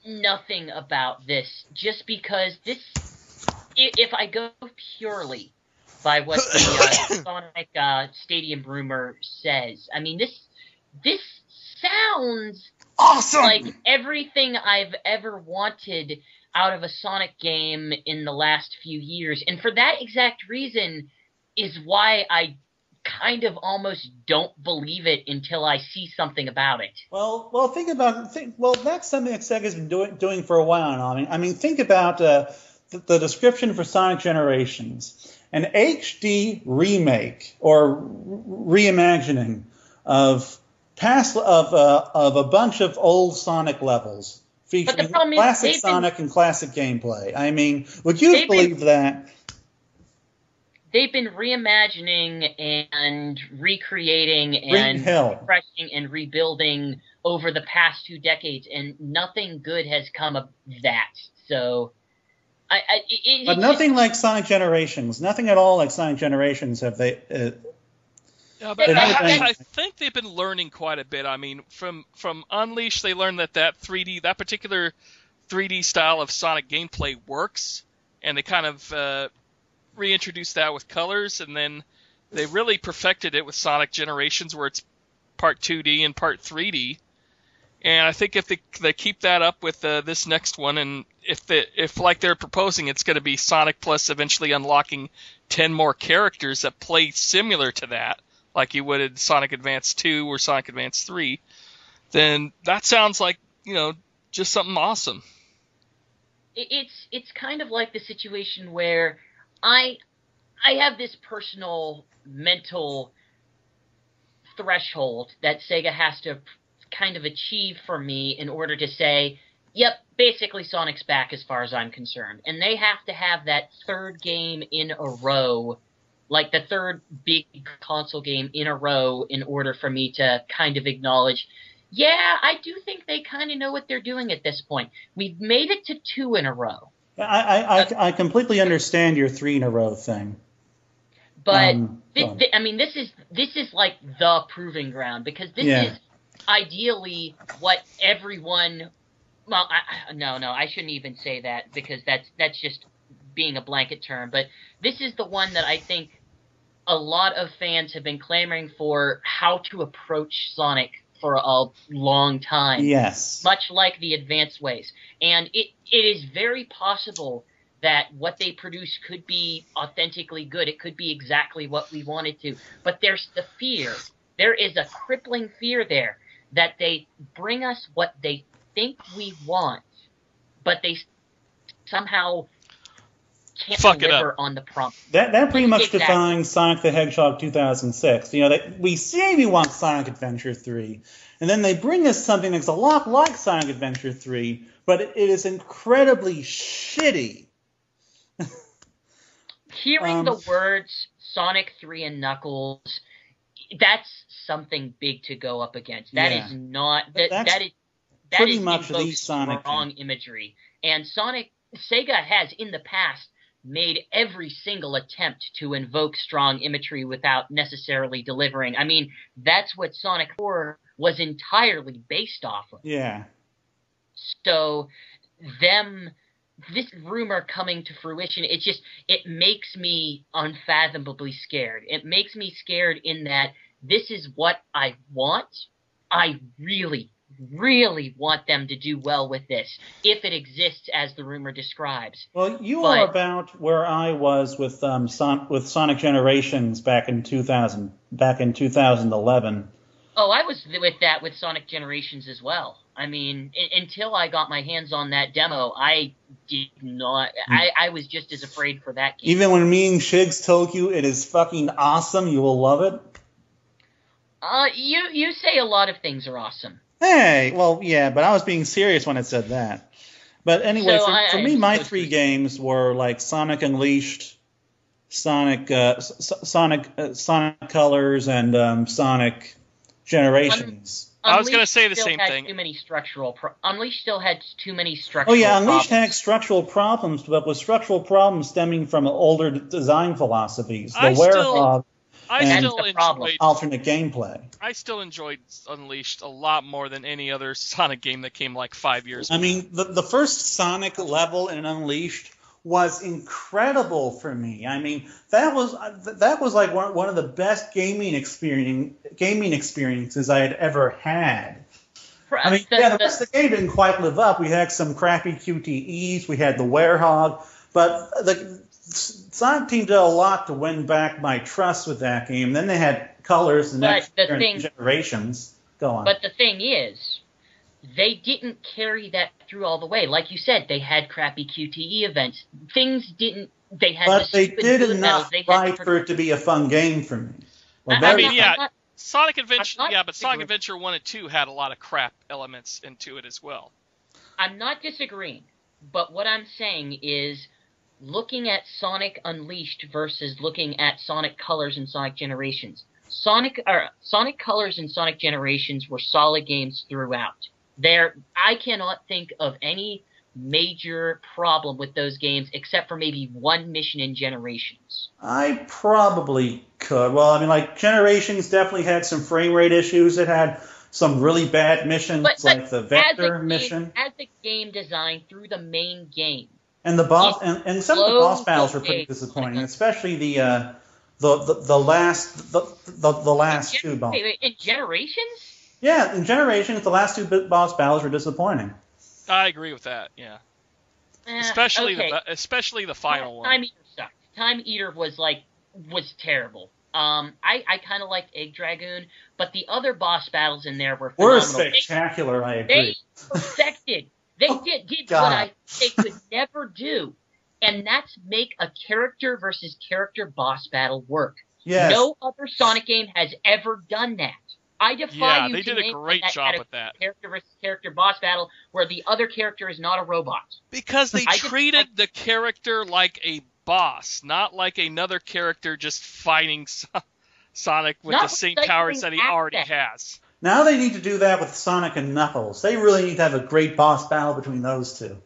nothing about this just because if I go purely by what the Sonic Stadium rumor says, I mean this sounds awesome, like everything I've ever wanted out of a Sonic game in the last few years. And for that exact reason is why I kind of almost don't believe it until I see something about it. Well, that's something that Sega's been doing for a while now. I mean, think about the description for Sonic Generations. An HD remake or reimagining of a bunch of old Sonic levels, featuring classic Sonic and classic gameplay. I mean, would you believe that? They've been reimagining and recreating and refreshing and rebuilding over the past 2 decades, and nothing good has come of that. So, but nothing like Sonic Generations. Nothing at all like Sonic Generations have they. Yeah, but I think they've been learning quite a bit. I mean, from Unleashed, they learned that that particular 3D style of Sonic gameplay works, and they kind of reintroduced that with colors, and then they really perfected it with Sonic Generations, where it's part 2D and part 3D. And I think if they keep that up with this next one, and if like they're proposing, it's going to be Sonic plus eventually unlocking 10 more characters that play similar to that, like you would in Sonic Advance 2 or Sonic Advance 3, then that sounds like, just something awesome. It's kind of like the situation where I have this personal mental threshold that Sega has to kind of achieve for me in order to say, yep, basically Sonic's back as far as I'm concerned. And they have to have that third game in a row, like the third big console game in a row, in order for me to kind of acknowledge, yeah, I do think they kind of know what they're doing at this point. We've made it to 2 in a row. I completely understand your 3 in a row thing. But this is like the proving ground, because this is ideally what everyone. Well, I shouldn't even say that, because that's just being a blanket term. But this is the one that I think a lot of fans have been clamoring for how to approach Sonic for a long time. Yes. Much like the advanced ways. And it is very possible that what they produce could be authentically good. It could be exactly what we wanted to. But there's the fear. There is a crippling fear there that they bring us what they think we want, but they somehow can't deliver on the prompt. That pretty much defines Sonic the Hedgehog 2006. We say we want Sonic Adventure 3, and then they bring us something that's a lot like Sonic Adventure 3, but it is incredibly shitty. Hearing the words Sonic 3 and Knuckles, that's something big to go up against. That is not that is pretty much the Sonic wrong imagery. And Sega has in the past made every single attempt to invoke strong imagery without necessarily delivering. I mean, that's what Sonic 4 was entirely based off of. Yeah. So this rumor coming to fruition, it makes me unfathomably scared. It makes me scared in that this is what I want. I really, really want them to do well with this, if it exists as the rumor describes. Well, you are about where I was with Sonic Generations back in 2011. Oh, I was with Sonic Generations as well. I mean, until I got my hands on that demo, I did not. I was just as afraid for that game. Even when me and Shigs told you it is fucking awesome, you will love it. You say a lot of things are awesome. Hey, well, yeah, but I was being serious when I said that. But anyway, for me, my three games were like Sonic Unleashed, Sonic Colors, and Sonic Generations. I was going to say the same thing. Unleashed still had too many structural. Oh yeah, Unleashed problems. had structural problems, but with structural problems stemming from older design philosophies, the Werewolf, and alternate gameplay. I still enjoyed Unleashed a lot more than any other Sonic game that came like 5 years ago. I mean, the first Sonic level in Unleashed was incredible for me. I mean, that was like one of the best gaming experiences I had ever had. I mean, the rest of the game didn't quite live up. We had some crappy QTEs. We had the Werehog, but the Sonic team did a lot to win back my trust with that game. Then they had Colors, the next Generations. Go on. But the thing is, they didn't carry that through all the way. Like you said, they had crappy QTE events. Things didn't. They had. But they did enough right for it to be a fun game for me. Sonic Adventure. But Sonic Adventure 1 and 2 had a lot of crap elements into it as well. I'm not disagreeing, but what I'm saying is, looking at Sonic Unleashed versus looking at Sonic Colors and Sonic Generations. Sonic Colors and Sonic Generations were solid games throughout. I cannot think of any major problem with those games except for maybe one mission in Generations. I probably could. Well, I mean, like, Generations definitely had some frame rate issues. It had some really bad missions, like the Vector mission. As a game design through the main game. And the boss and some of the boss battles were pretty disappointing, especially the last two boss. In Generations? Yeah, in Generations, the last two boss battles were disappointing. I agree with that. Yeah, especially the final one. Time Eater sucked. Time Eater was terrible. I kind of liked Egg Dragoon, but the other boss battles in there were phenomenal. Spectacular. I agree. They perfected. They did what they could never do, and that's make a character versus character boss battle work. Yes. No other Sonic game has ever done that. I defy you they to did a great job with that. Character versus character boss battle where the other character is not a robot. Because they treated the character like a boss, not like another character just fighting Sonic with the same powers that he already has. Now they need to do that with Sonic and Knuckles. They really need to have a great boss battle between those two.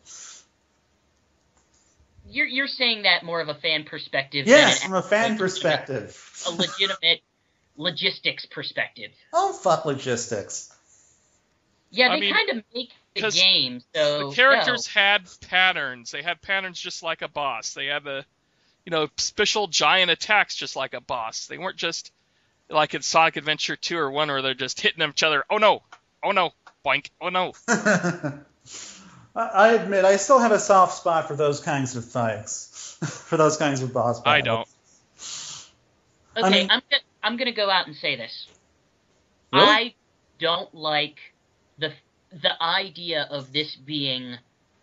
You're saying that more of a fan perspective. Yes, from a fan perspective. A legitimate logistics perspective. Oh, fuck logistics. Yeah, they kind of make the game, so... The characters had patterns. They had patterns just like a boss. They had the, special giant attacks just like a boss. They weren't just like in Sonic Adventure 2 or 1 where they're just hitting each other. Oh no, boink, oh no. I admit, I still have a soft spot for those kinds of fights. For those kinds of boss battles. I don't. Okay, I'm gonna go out and say this. Really? I don't like the idea of this being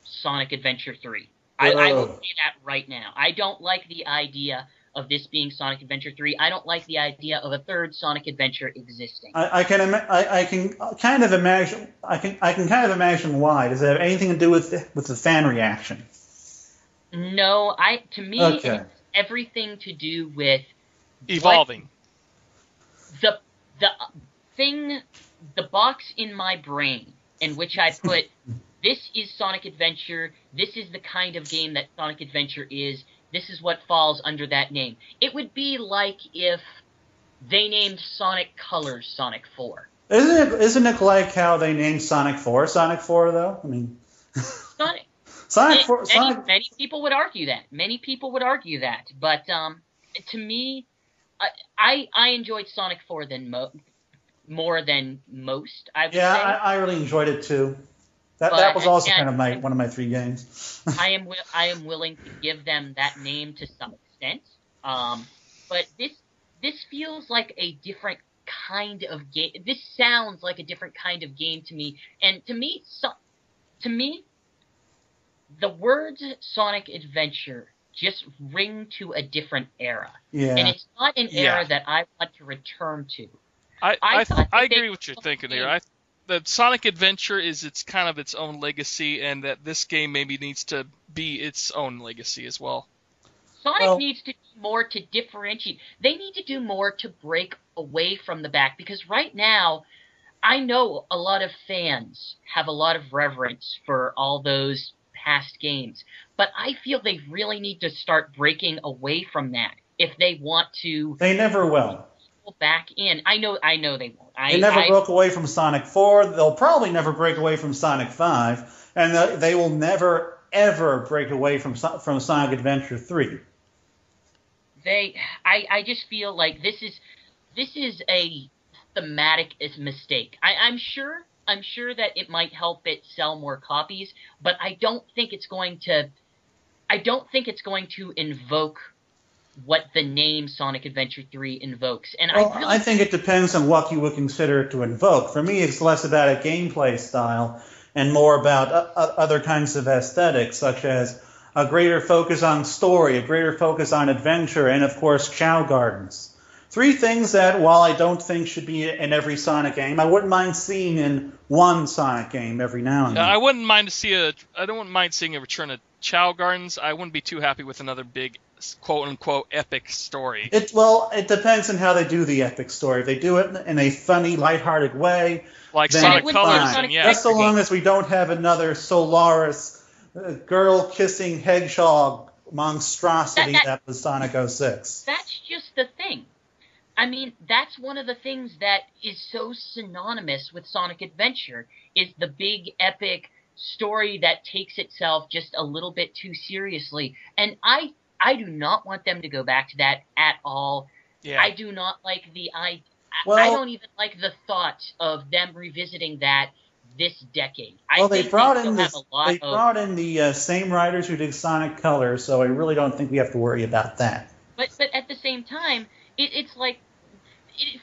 Sonic Adventure 3. I will say that right now. I don't like the idea of this being Sonic Adventure 3. I don't like the idea of a third Sonic Adventure existing. I can kind of imagine why. Does it have anything to do with the fan reaction? No, to me, okay. everything to do with evolving. The thing, the box in my brain in which I put, this is Sonic Adventure, this is the kind of game that Sonic Adventure is, this is what falls under that name. It would be like if they named Sonic Colors Sonic 4. Isn't it like how they named Sonic 4 Sonic 4, though? I mean... Sonic 4... Many people would argue that. But to me, I enjoyed Sonic 4 more than most, I would say. I really enjoyed it, too. That was also kind of one of my 3 games. I am willing to give them that name to some extent. But this feels like a different kind of game. This sounds like a different kind of game to me. And to me, the words Sonic Adventure just ring to a different era. Yeah. And it's not an era that I want to return to. I agree with what you're thinking here. The Sonic Adventure is kind of its own legacy, and that this game maybe needs to be its own legacy as well. Sonic needs to do more to differentiate. They need to do more to break away from the back, because right now, I know a lot of fans have a lot of reverence for all those past games, but I feel they really need to start breaking away from that if they want to. They never will. Back in. I know they won't. They never broke away from Sonic 4. They'll probably never break away from Sonic 5, and they will never ever break away from Sonic Adventure 3. I just feel like this is a thematic mistake. I'm sure that it might help it sell more copies, but I don't think it's going to invoke what the name Sonic Adventure 3 invokes. And I think it depends on what you would consider it to invoke. For me, it's less about a gameplay style and more about other kinds of aesthetics, such as a greater focus on story, a greater focus on adventure, and, of course, Chow Gardens. 3 things that, while I don't think should be in every Sonic game, I wouldn't mind seeing in one Sonic game every now and then. I don't mind seeing a return of Chow Gardens. I wouldn't be too happy with another big quote-unquote epic story. It depends on how they do the epic story. If they do it in a funny, lighthearted way, like Sonic Colors, just so long as we don't have another Solaris girl-kissing hedgehog monstrosity that was Sonic 06. That's just the thing. I mean, that's one of the things that is so synonymous with Sonic Adventure, is the big epic story that takes itself just a little bit too seriously. And I do not want them to go back to that at all. Yeah. I do not like I don't even like the thought of them revisiting that this decade. They brought in the same writers who did Sonic Colors, so I really don't think we have to worry about that. But at the same time, it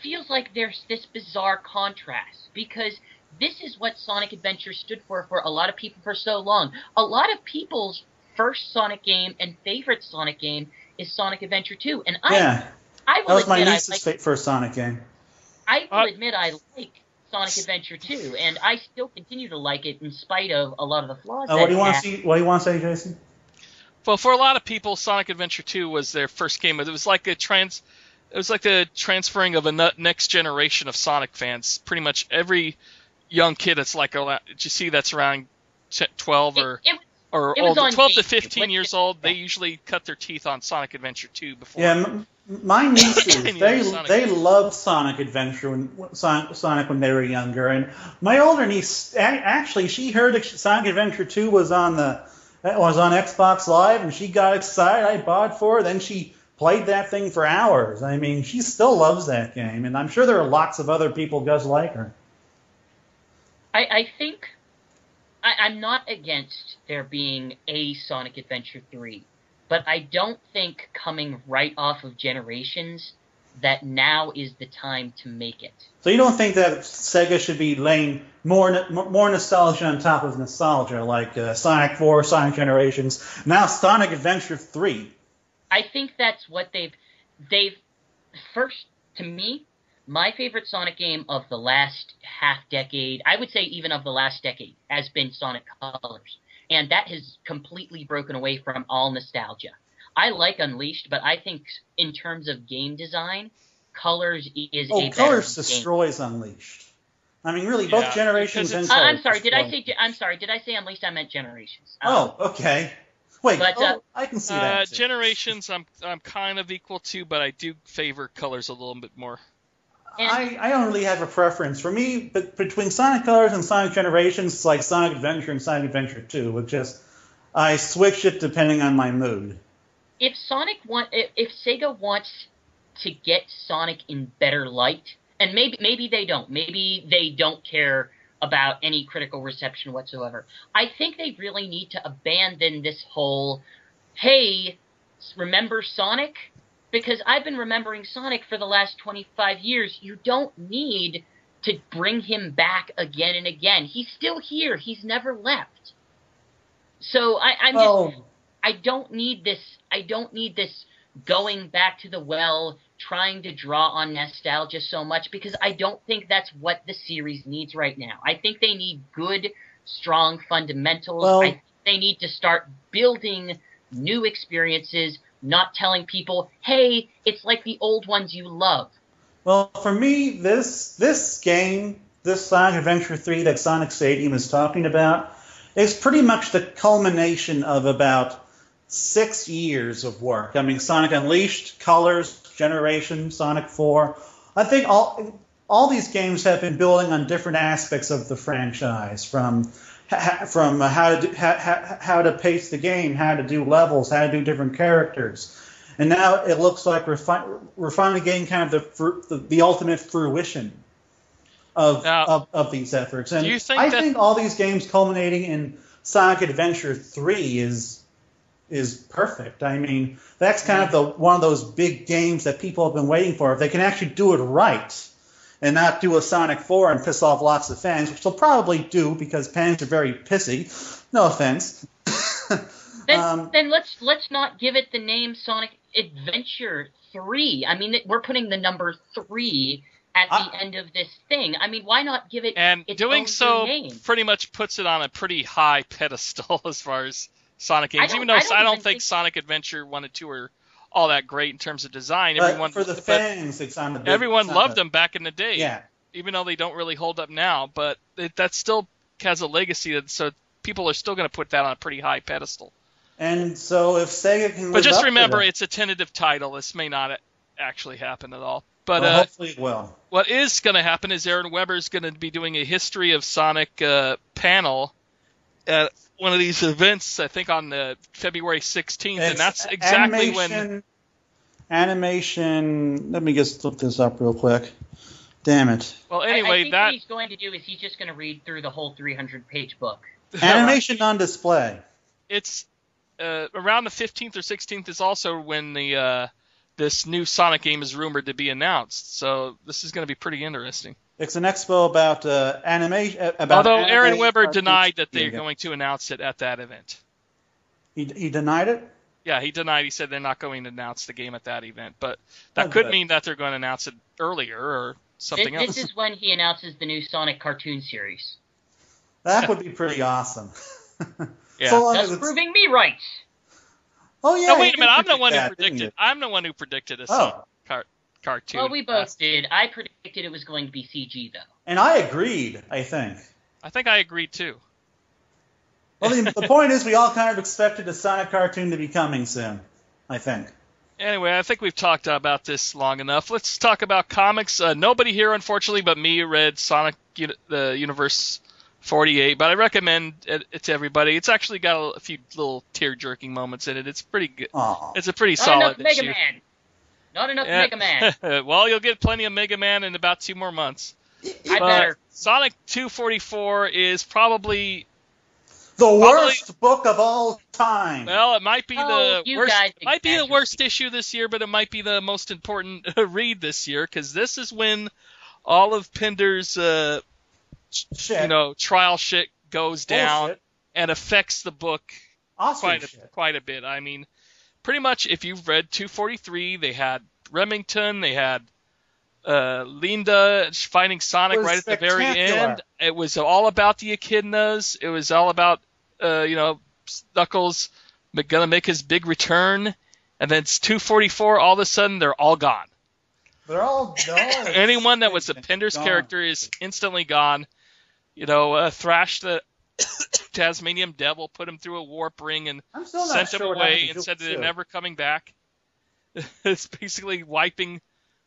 feels like there's this bizarre contrast, because this is what Sonic Adventure stood for a lot of people for so long. A lot of people's first Sonic game and favorite Sonic game is Sonic Adventure 2. And that was my niece's first Sonic game. I will admit I like Sonic Adventure 2, and I still continue to like it in spite of a lot of the flaws. What do you want to say, Jason? Well, for a lot of people, Sonic Adventure 2 was their first game. It was like the transferring of a next generation of Sonic fans. Pretty much every young kid that's that's around 12 or older, 12 to 15 years old, they usually cut their teeth on Sonic Adventure 2 before. Yeah, my nieces, they loved Sonic Adventure when they were younger, and my older niece actually she heard that Sonic Adventure 2 was on Xbox Live, and she got excited. I bought for her. Then she played that thing for hours. I mean, she still loves that game, and I'm sure there are lots of other people just like her. I think I'm not against there being a Sonic Adventure 3, but I don't think coming right off of Generations that now is the time to make it. So you don't think that Sega should be laying more nostalgia on top of nostalgia, like Sonic 4, Sonic Generations, now Sonic Adventure 3? I think that's what they've first, to me, my favorite Sonic game of the last half-decade, I would say even of the last decade, has been Sonic Colors. And that has completely broken away from all nostalgia. I like Unleashed, but I think in terms of game design, Colors is a better Colors game. destroys Unleashed. I mean, really, both Generations and Colors. I'm sorry. Did I say Unleashed? I meant Generations. Okay. Wait, but, I can see that. Generations, I'm kind of equal to, but I do favor Colors a little bit more. I don't really have a preference. For me, between Sonic Colors and Sonic Generations, it's like Sonic Adventure and Sonic Adventure 2, which just I switch it depending on my mood. If Sega wants to get Sonic in better light, and maybe they don't. Maybe they don't care about any critical reception whatsoever. I think they really need to abandon this whole, hey, remember Sonic? Because I've been remembering Sonic for the last 25 years. You don't need to bring him back again and again. He's still here. He's never left. So I don't need this. I don't need this going back to the well, trying to draw on nostalgia so much, because I don't think that's what the series needs right now. I think they need good, strong fundamentals. I think they need to start building new experiences, not telling people, hey, it's like the old ones you love. Well, for me, this game, this Sonic Adventure 3 that Sonic Stadium is talking about, is pretty much the culmination of about 6 years of work. I mean, Sonic Unleashed, Colors, Generation, Sonic 4. I think all these games have been building on different aspects of the franchise, from how to pace the game, how to do levels, how to do different characters. And now it looks like we're finally getting kind of the ultimate fruition of these efforts. And I think all these games culminating in Sonic Adventure 3 is perfect. I mean, that's kind of one of those big games that people have been waiting for. If they can actually do it right and not do a Sonic 4 and piss off lots of fans, which they'll probably do because fans are very pissy. No offense. Then let's not give it the name Sonic Adventure 3. I mean, we're putting the number 3 at the end of this thing. I mean, why not give it its own name? Pretty much puts it on a pretty high pedestal as far as Sonic games, even though I don't think Sonic Adventure 1 and 2 are all that great in terms of design. For the fans, it's on the big, everyone loved them back in the day. Yeah. Even though they don't really hold up now, but that still has a legacy, so people are still going to put that on a pretty high pedestal. And so if Sega can But just remember, it's a tentative title. This may not actually happen at all. But hopefully it will. What is going to happen is Aaron Weber's going to be doing a History of Sonic panel at one of these events, I think on February 16th, and that's exactly when... Animation... Let me just look this up real quick. Damn it. Well, anyway, I think what he's going to do is he's just going to read through the whole 300-page book. Animation on display. It's around the 15th or 16th is also when this new Sonic game is rumored to be announced. So this is going to be pretty interesting. It's an expo about animation. Although Aaron Weber denied that they're going to announce it at that event. He denied it? Yeah, he denied. He said they're not going to announce the game at that event. But that could mean that they're going to announce it earlier or something else. This is when he announces the new Sonic cartoon series. That would be pretty awesome. Yeah. That's proving me right. Oh yeah. No, wait a minute. I'm the one who predicted. I'm the one who predicted a Sonic cartoon. Well, we both did. I predicted it was going to be CG, though. And I agreed. I think I agreed too. Well, the point is, we all kind of expected a Sonic cartoon to be coming soon. I think. Anyway, I think we've talked about this long enough. Let's talk about comics. Nobody here, unfortunately, but me read Sonic the Universe 48, but I recommend it to everybody. It's actually got a few little tear-jerking moments in it. It's pretty good. Aww. It's a pretty solid Mega Man. Not enough Mega Man. Well, you'll get plenty of Mega Man in about 2 more months. I better. Sonic 244 is probably the worst book of all time. Well, it might be the worst. Might be the worst issue this year, but it might be the most important read this year because this is when all of Pinder's trial shit goes down and affects the book quite a bit. I mean, pretty much if you've read 243, they had Remington, they had Linda fighting Sonic right at the very end. It was all about the echidnas. It was all about Knuckles gonna make his big return, And then it's 244. All of a sudden, they're all gone. They're all Anyone that was a Pender's character is instantly gone. Thrash the Tasmanian Devil, put him through a warp ring, and sent him away and said that they're never coming back. It's basically wiping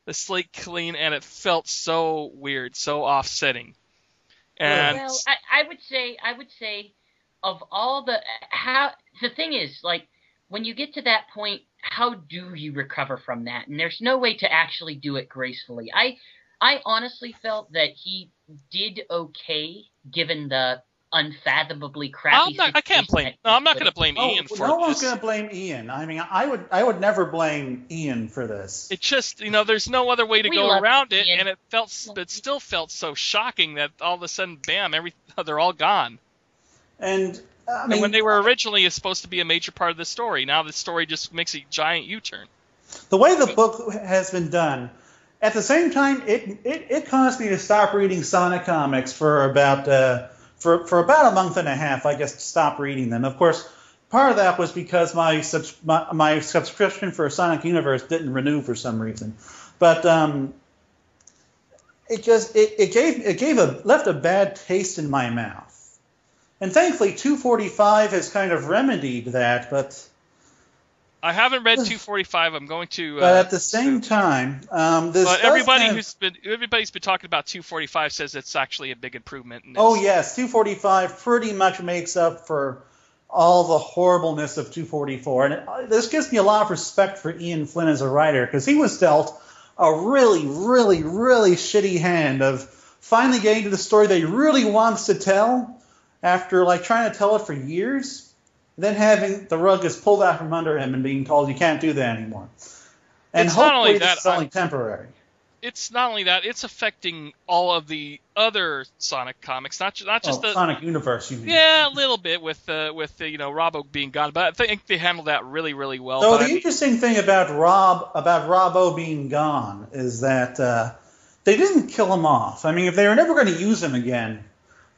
the slate clean, and it felt so weird, so offsetting. And well, I would say, of all the thing is, like, when you get to that point, how do you recover from that? And there's no way to actually do it gracefully. I honestly felt that he did okay given the unfathomably crappy situation. I can't blame. No, I'm not going to blame Ian for this. No one's going to blame Ian. I mean, I would never blame Ian for this. It just, there's no other way to go around it, and it still felt so shocking that all of a sudden, bam, they're all gone. And and when they were originally supposed to be a major part of the story, now the story just makes a giant U-turn. The way the book has been done, at the same time, it caused me to stop reading Sonic comics for about a month and a half. I just stopped reading them. Of course, part of that was because my subscription for Sonic Universe didn't renew for some reason. But it left a bad taste in my mouth. And thankfully, 245 has kind of remedied that, but I haven't read 245. I'm going to. But at the same time, everybody's been talking about 245 says it's actually a big improvement. Oh yes, 245 pretty much makes up for all the horribleness of 244, and this gives me a lot of respect for Ian Flynn as a writer, because he was dealt a really, really, really shitty hand of finally getting to the story that he really wants to tell after trying to tell it for years. Then having the rug is pulled out from under him and being told you can't do that anymore. And it's hopefully it's only temporary. It's not only that, it's affecting all of the other Sonic comics, not just the Sonic Universe, you mean? Yeah, a little bit with Robbo being gone, but I think they handled that really, really well. So the interesting thing about Robbo being gone is that they didn't kill him off. I mean, if they were never going to use him again,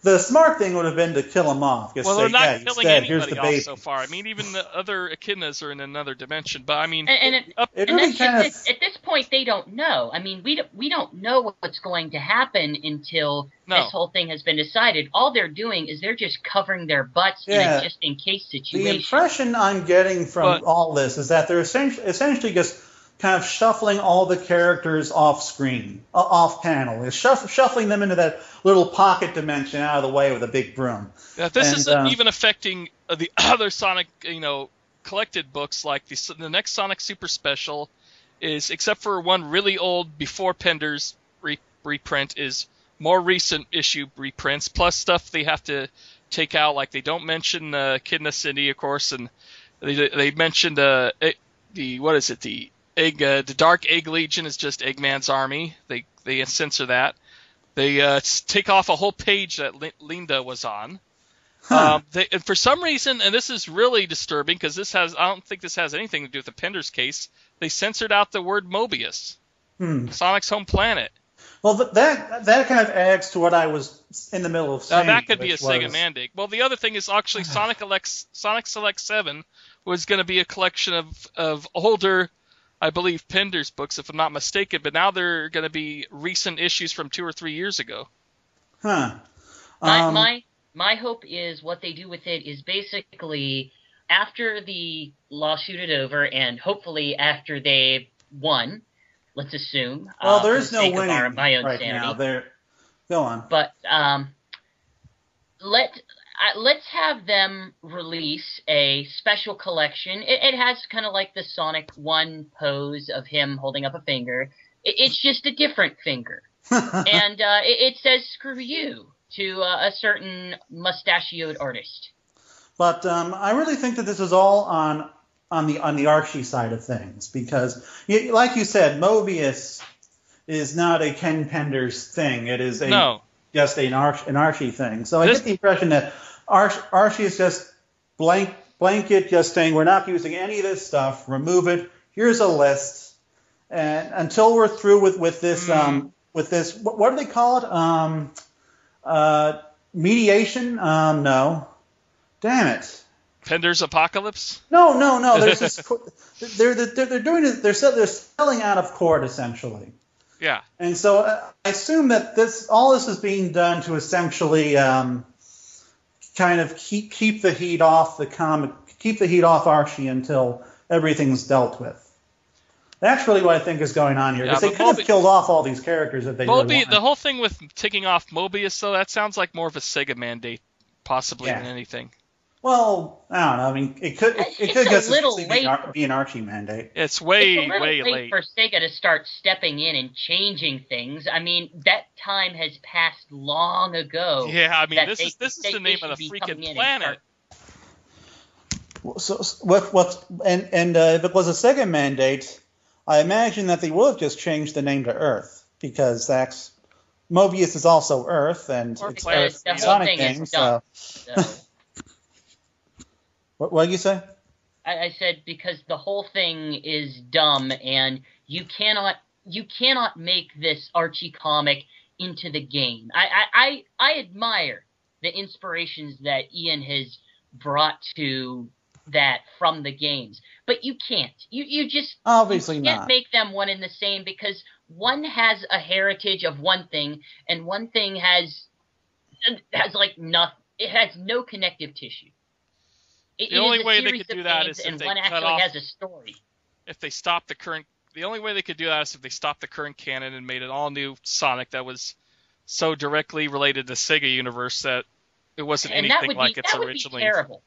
the smart thing would have been to kill him off. Well, they're not killing anybody off so far. I mean, even the other echidnas are in another dimension. But I mean, at this point, they don't know. I mean, we don't know what's going to happen until this whole thing has been decided. All they're doing is they're just covering their butts in a just-in-case situation. The impression I'm getting from all this is that they're essentially just kind of shuffling all the characters off screen, off panel. It's shuffling them into that little pocket dimension out of the way with a big broom. Yeah, this isn't even affecting the other Sonic, collected books. Like the next Sonic Super Special is, except for one really old before Pender's reprint, is more recent issue reprints, plus stuff they have to take out. Like they don't mention Echidna City, of course, and they mentioned the Dark Egg Legion is just Eggman's army. They censor that. They take off a whole page that Linda was on. And for some reason, and this is really disturbing because I don't think this has anything to do with the Pender's case. They censored out the word Mobius, Sonic's home planet. Well, that kind of adds to what I was in the middle of saying. That could be a Sega mandate. Well, the other thing is actually Sonic Select 7 was going to be a collection of older, I believe, Pender's books, if I'm not mistaken, but now they're going to be recent issues from 2 or 3 years ago. My hope is what they do with it is basically after the lawsuit is over, and hopefully after they've won, let's assume. Well, there is no winning my own right sanity. now. Go on. But let's have them release a special collection. It has kind of like the Sonic 1 pose of him holding up a finger. It's just a different finger. And it says screw you to a certain mustachioed artist. But I really think that this is all on the Archie side of things, because, like you said, Mobius is not a Ken Pender's thing. It is just an Archie thing. So I get the impression that Archie is just blanket, just saying we're not using any of this stuff. Remove it. Here's a list, and until we're through with this what do they call it? Mediation? No. Damn it. Pender's Apocalypse? No. There's this. They're doing it. They're selling out of court essentially. Yeah. And so I assume that all this is being done to essentially kind of keep the heat off the comic, keep the heat off Archie until everything's dealt with. That's really what I think is going on here. Because they could have killed off all these characters if they really wanted. The whole thing with taking off Mobius, though, that sounds like more of a Sega mandate, possibly, than anything. Well, I don't know. I mean, it could just be an Archie mandate. It's way late for Sega to start stepping in and changing things. I mean, that time has passed long ago. Yeah, I mean, this is the name of the freaking planet. So if it was a Sega mandate, I imagine that they would have just changed the name to Earth, because Mobius is also Earth, and it's Earth Sonic game. So. What did you say? I said because the whole thing is dumb, and you cannot make this Archie comic into the game. I admire the inspirations that Ian has brought to that from the games, but you can't. You just obviously you can't not make them one and the same, because one has a heritage of one thing, and one thing has like nothing. It has no connective tissue. The only way they could do that is if they cut off. Has a story. If they stop the current, the only way they could do that is if they stopped the current canon and made an all-new Sonic that was so directly related to Sega universe that it wasn't anything like it's originally. That would be terrible.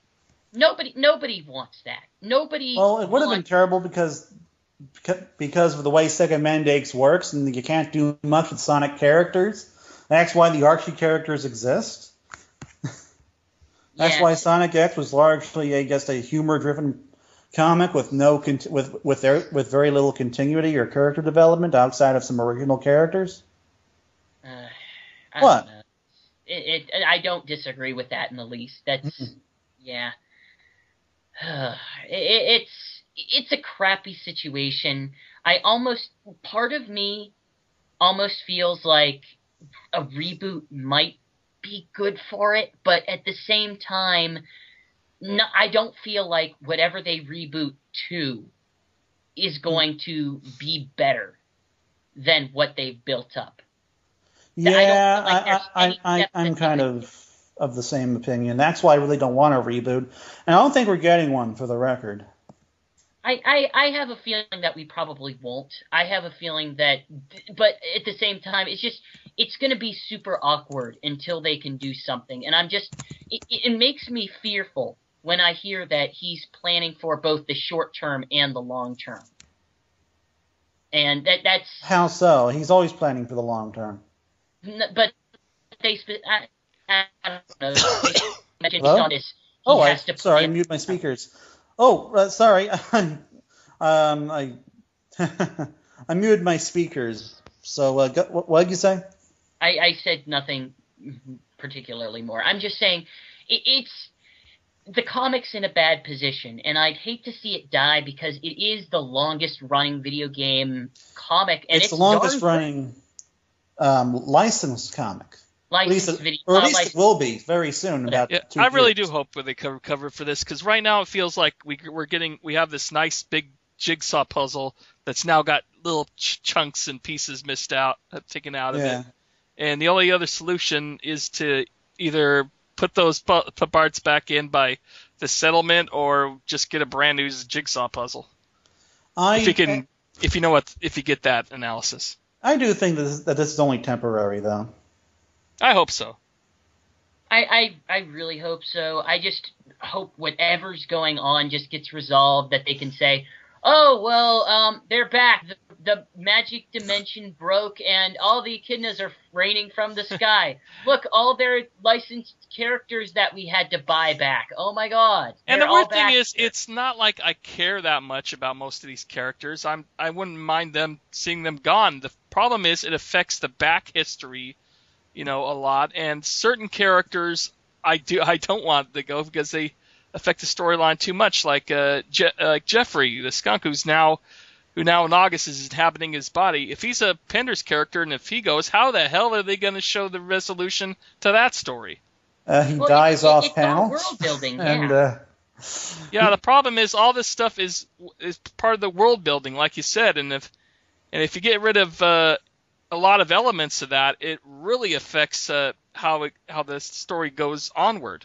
Nobody wants that. Nobody. Well, it would have been terrible because of the way Sega Mandates works, and you can't do much with Sonic characters. That's why the Archie characters exist. That's why Sonic X was largely just a humor-driven comic with with very little continuity or character development outside of some original characters. What? I don't disagree with that in the least. That's yeah. It's a crappy situation. Part of me almost feels like a reboot might be good for it, but at the same time, I don't feel like whatever they reboot to is going to be better than what they've built up. Yeah, I'm kind of the same opinion. That's why I really don't want a reboot, and I don't think we're getting one, for the record. I have a feeling that we probably won't. I have a feeling that, but at the same time, it's going to be super awkward until they can do something. And it makes me fearful when I hear that he's planning for both the short term and the long term. And that's... How so? He's always planning for the long term. But I don't know. They Hello? on this. Sorry, I muted my speakers. Oh, sorry. I muted my speakers. So, what did you say? I said nothing particularly more. I'm just saying it's the comic's in a bad position, and I'd hate to see it die because it is the longest running video game comic, and it's the longest running licensed comic. At least it will be very soon. I really do hope they cover for this, because right now it feels like we have this nice big jigsaw puzzle that's now got little chunks and pieces taken out of it, and the only other solution is to either put those parts back in by the settlement or just get a brand new jigsaw puzzle. If you get that analysis. I do think that this is only temporary, though. I hope so. I really hope so. I just hope whatever's going on just gets resolved, that they can say, oh, well, they're back. The magic dimension broke, and all the echidnas are raining from the sky. Look, all their licensed characters that we had to buy back. Oh, my God. And the weird thing is, it's not like I care that much about most of these characters. I wouldn't mind seeing them gone. The problem is it affects the back history, a lot, and certain characters I don't want to go because they affect the storyline too much, like Jeffrey, the skunk, who now in August is inhabiting his body. If he's a Pender's character and if he goes, how the hell are they going to show the resolution to that story? He dies off panel. World building, and, yeah. Yeah, the problem is all this stuff is part of the world building, like you said, and if you get rid of a lot of elements of that, it really affects how the story goes onward.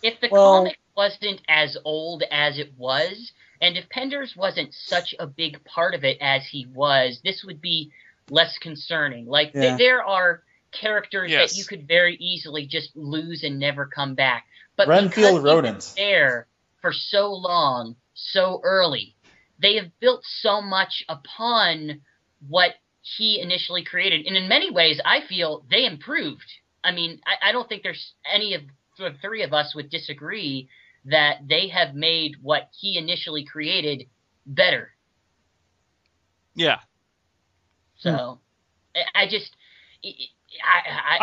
If the comic wasn't as old as it was, and if Penders wasn't such a big part of it as he was, this would be less concerning. Like, there are characters that you could very easily just lose and never come back. But Renfield because rodents there for so long, so early, they have built so much upon what he initially created. And in many ways, I feel they improved. I mean, I don't think there's any of the three of us would disagree that they have made what he initially created better. Yeah. So, I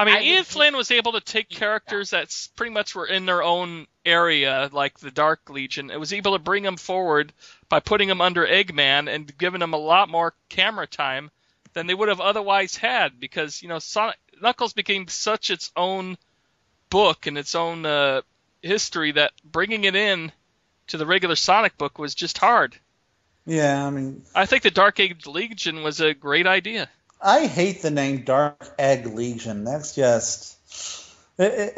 mean, Ian Flynn was able to take characters that pretty much were in their own area, like the Dark Legion. It was able to bring them forward by putting them under Eggman and giving them a lot more camera time than they would have otherwise had, because, you know, Knuckles became such its own book and its own history that bringing it in to the regular Sonic book was just hard. Yeah, I mean, I think the Dark Egg Legion was a great idea. I hate the name Dark Egg Legion. That's just... I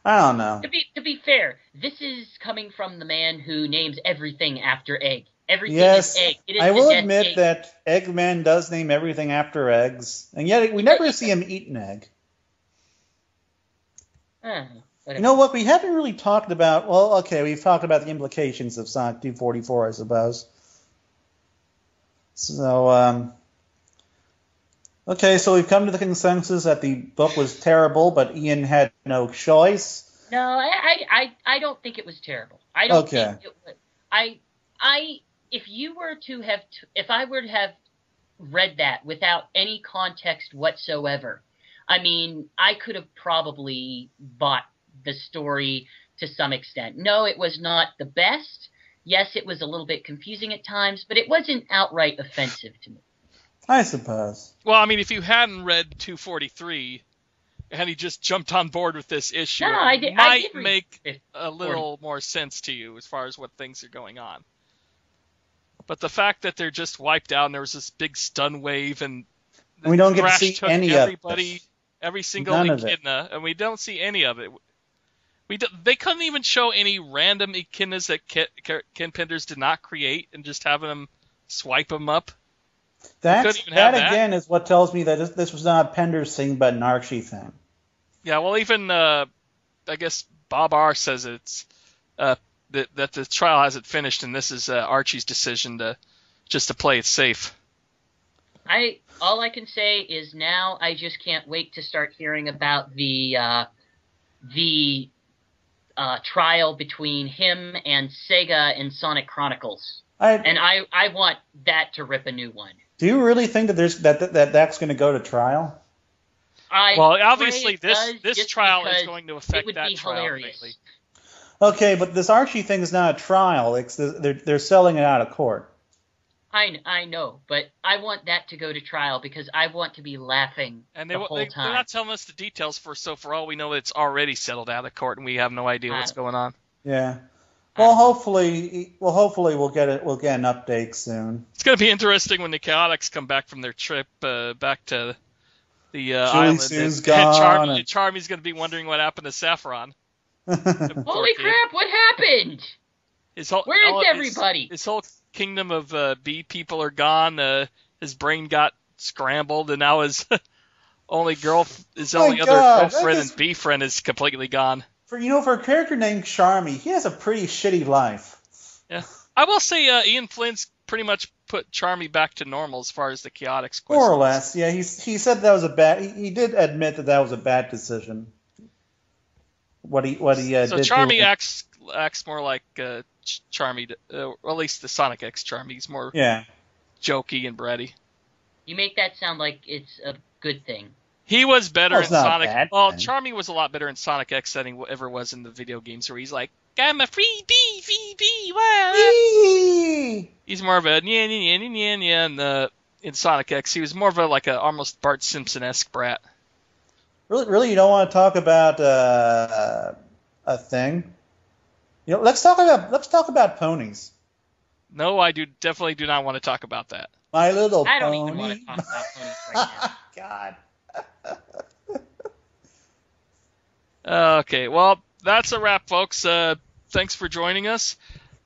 don't know. To be fair, this is coming from the man who names everything after egg. Everything yes, is egg. It is I will Death admit Egg. that Eggman does name everything after eggs, and yet we never see him eat an egg. You know what? We haven't really talked about... Well, okay, we've talked about the implications of Sonic 244, I suppose. So, okay, so we've come to the consensus that the book was terrible, but Ian had no choice. No, I don't think it was terrible. I don't think it was. If I were to have read that without any context whatsoever, I mean, I could have probably bought the story to some extent. No, it was not the best. Yes, it was a little bit confusing at times, but it wasn't outright offensive to me. I suppose. Well, I mean, if you hadn't read 243 and he just jumped on board with this issue, it might make a little more sense to you as far as what things are going on. But the fact that they're just wiped out and there was this big stun wave and we don't get to see any of it. Every single echidna, and we don't see any of it. They couldn't even show any random echidnas that Ken Penders did not create and just having them swipe them up. That again is what tells me that this was not a Penders thing, but an Archie thing. Yeah, well, even I guess Bob R says it's that the trial hasn't finished, and this is Archie's decision to play it safe. All I can say is now I just can't wait to start hearing about the trial between him and Sega and Sonic Chronicles. I want that to rip a new one. Do you really think that that's going to go to trial? Well, obviously this trial is going to affect that trial greatly. Okay, but this Archie thing is not a trial. They're selling it out of court. I know, but I want that to go to trial because I want to be laughing the whole time. They're not telling us the details so for all we know, it's already settled out of court and we have no idea what's going on. Yeah. Well, hopefully we'll get an update soon. It's going to be interesting when the Chaotix come back from their trip back to the island. And Charmy's going to be wondering what happened to Saffron. Holy crap! What happened? Where is everybody? His whole kingdom of bee people are gone. His brain got scrambled, and now his only other girlfriend and bee friend is completely gone. For a character named Charmy, he has a pretty shitty life. Yeah, I will say Ian Flynn's pretty much put Charmy back to normal as far as the Chaotix quest. More or less, yeah. He said that was a bad. He did admit that was a bad decision. What he did. So Charmy acts more like Charmy, or at least the Sonic X Charmy. He's more jokey and bratty. You make that sound like it's a good thing. He was better in Sonic. Well, Charmy was a lot better in Sonic X than he ever was in the video games, where he's like, "I'm a free bee, wow." He's more of a and in Sonic X, he was more of a almost Bart Simpson-esque brat. Really, you don't want to talk about a thing? You know, let's talk about ponies. No, I definitely do not want to talk about that. My Little Pony. I don't even want to talk about ponies right now. God. Okay, well, that's a wrap, folks. Thanks for joining us.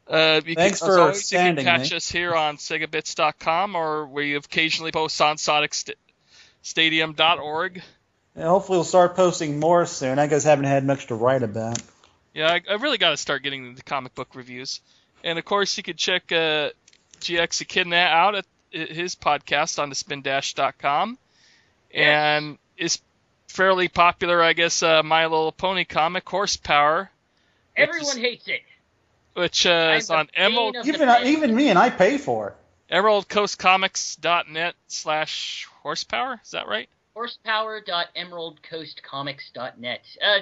Thanks for you can standing catch me. us here on SegaBits.com, or we occasionally post on SonicStadium.org. Yeah, hopefully we'll start posting more soon. I guess I haven't had much to write about. Yeah, I really got to start getting into comic book reviews. And, of course, you could check GX Echidna out at his podcast on thespin-com. And it's fairly popular, I guess, My Little Pony comic, Horsepower. Everyone hates it. Which is on Emerald. Even me, and I pay for it. EmeraldCoastComics.net/horsepower. Is that right? Horsepower.emeraldcoastcomics.net.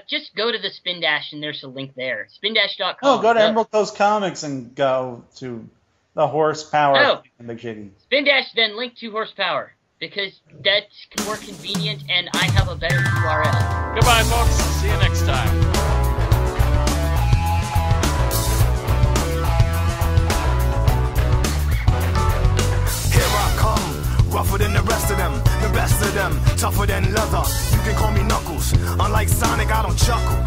Just go to the Spin Dash, and there's a link there. Spindash.com. Oh, go to Emerald Coast Comics and go to the Horsepower Jiggy. Spin Dash, then link to Horsepower, because that's more convenient, and I have a better URL. Goodbye, folks. See you next time. Rougher than the rest of them, the best of them, tougher than leather. You can call me Knuckles. Unlike Sonic, I don't chuckle.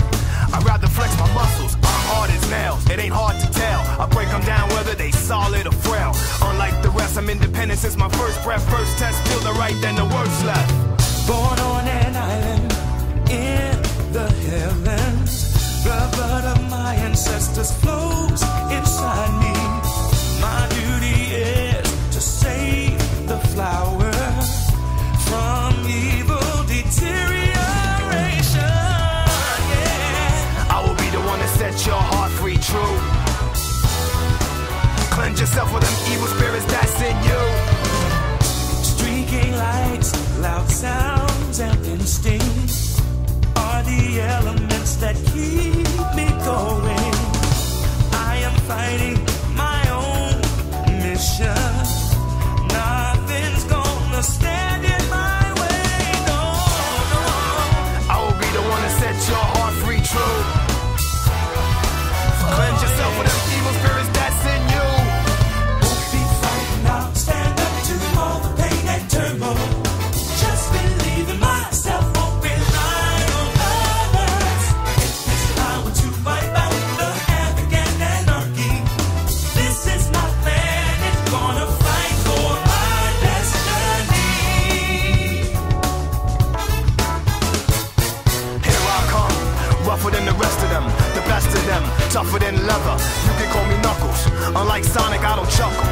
I'd rather flex my muscles. I'm hard as nails. It ain't hard to tell. I break them down whether they solid or frail. Unlike the rest, I'm independent since my first breath. First test, feel the right, then the worst left. Born on an island in the heavens. The blood of my ancestors flows inside me. My duty is to save the flower from evil deterioration. Yeah, I will be the one to set your heart free, true. Cleanse yourself with them evil spirits that's in you. Streaking lights, loud sounds, and instincts are the elements that keep me going. I am fighting my own mission. Nothing's gonna stand in my way, no, no. I will be the one to set your heart free, true. Cleanse yourself with them evil spirits that's in you. Won't be fighting, I'll stand up to all the pain and turmoil. Just believe in myself, won't rely on others. It's power to wipe out the havoc and anarchy. This is my plan, it's gonna fight for my destiny. Here I come, rougher than the rest of them, the best of them, tougher than leather. You can call me Knuckles. Unlike Sonic, I don't chuckle.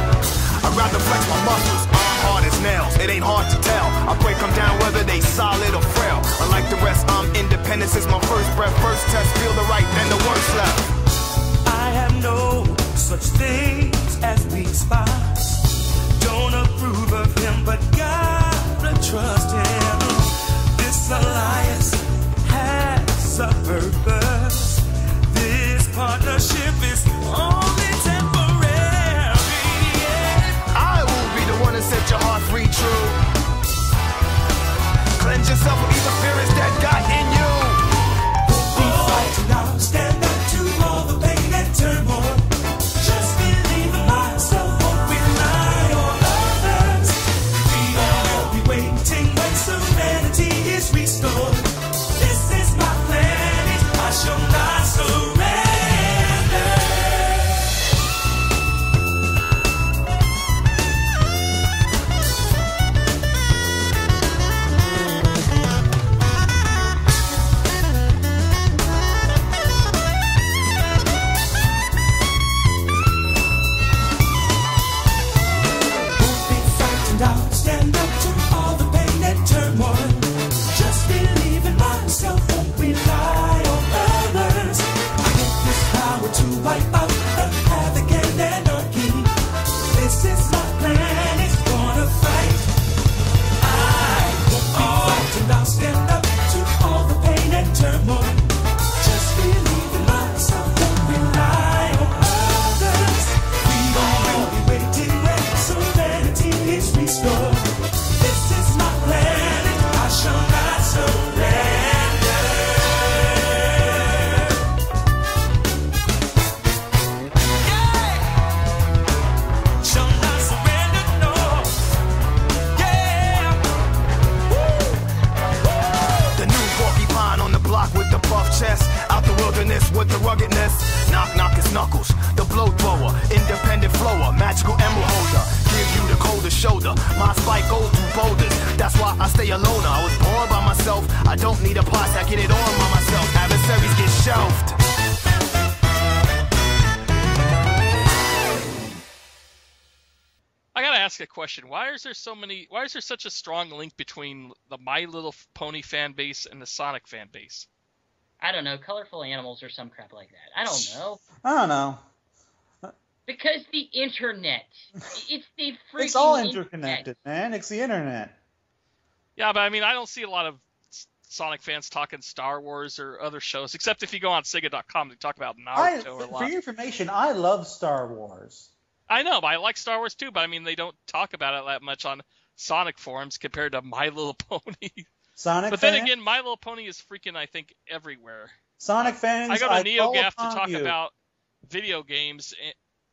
I'd rather flex my muscles. I'm hard as nails. It ain't hard to tell. I break them down whether they solid or frail. Unlike the rest, I'm independent since my first breath. First test, feel the right, then the worst left. I have no such things as weak spots. Don't approve of him, but gotta trust him. This alliance has a purpose. This partnership is only temporary. Yeah. I will be the one to set your heart free, true. Cleanse yourself of evil spirits that got in you. We'll be fighting now, stand up to all knuckles. The blow thrower, independent flower, magical emerald holder. Give you the coldest shoulder. My spike goes through boulders. That's why I stay alone. I was born by myself. I don't need a posse, I get it on by myself. Adversaries get shelved. I gotta ask a question. Why is there such a strong link between the My Little Pony fan base and the Sonic fan base? I don't know, colorful animals or some crap like that. I don't know. I don't know. Because the internet. It's the freaking It's all internet. interconnected, man. It's the internet. Yeah, but I mean, I don't see a lot of Sonic fans talking Star Wars or other shows, except if you go on Sega.com to talk about Naruto a lot. For your information, I love Star Wars. I know, but I like Star Wars too, but I mean, they don't talk about it that much on Sonic forums compared to My Little Pony. Sonic But fans? then again, My Little Pony is freaking, I think, everywhere. Sonic fans, I go to call NeoGaf to upon talk you. about video games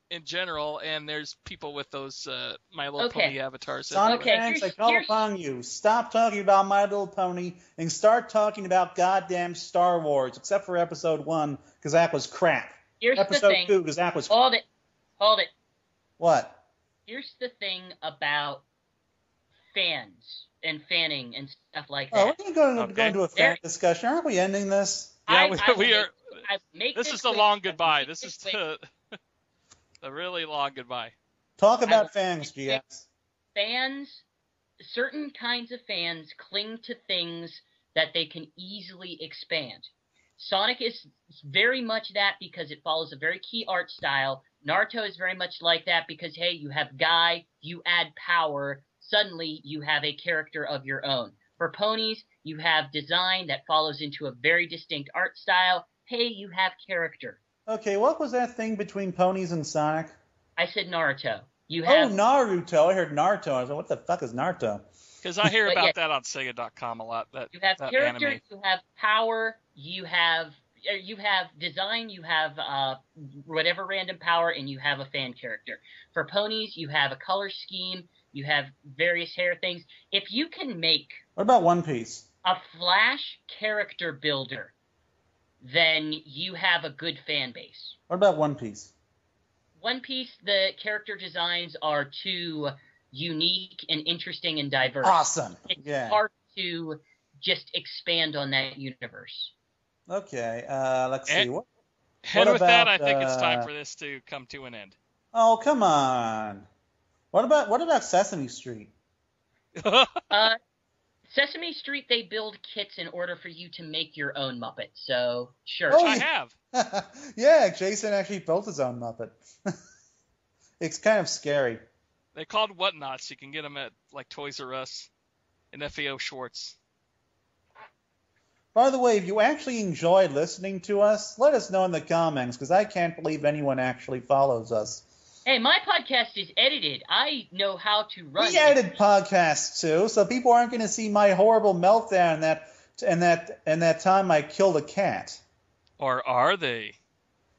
in general, and there's people with those My Little Pony avatars. Sonic everywhere. fans, I call upon you. Stop talking about My Little Pony and start talking about goddamn Star Wars, except for Episode 1, because that was crap. Here's Episode the thing. 2, because that was crap. Hold it. What? Here's the thing about fans and fanning and stuff like Oh, that. we're going to go into a fan discussion. Aren't we ending this? Yeah, we are. Make This is the long goodbye. This is the really long goodbye. Talk about fans, GX. Fans, certain kinds of fans cling to things that they can easily expand. Sonic is very much that because it follows a very key art style. Naruto is very much like that because, hey, you have Guy, you add power, suddenly you have a character of your own. For ponies, you have design that follows into a very distinct art style. Hey, you have character. Okay, what was that thing between ponies and Sonic? I said Naruto. You have Naruto. I heard Naruto. I was like, what the fuck is Naruto? Because I hear about that on Sega.com a lot. You have that character, anime. you have power, you have design, you have whatever random power, and you have a fan character. For ponies, you have a color scheme, you have various hair things. If you can make What about One Piece? a Flash character builder, then you have a good fan base. What about One Piece? One Piece, the character designs are too unique and interesting and diverse. Awesome. It's Yeah. hard to just expand on that universe. Okay, let's see. And What with about, that, I think it's time for this to come to an end. Oh, come on. What about Sesame Street? Sesame Street, they build kits in order for you to make your own Muppet. So, sure. Oh, I have. Yeah, Jason actually built his own Muppet. It's kind of scary. They're called Whatnots. You can get them at like Toys R Us and FAO Schwartz. By the way, if you actually enjoyed listening to us, let us know in the comments, because I can't believe anyone actually follows us. Hey, my podcast is edited. I know how to run We edit podcasts too, so people aren't going to see my horrible meltdown and that time I killed a cat. Or are they?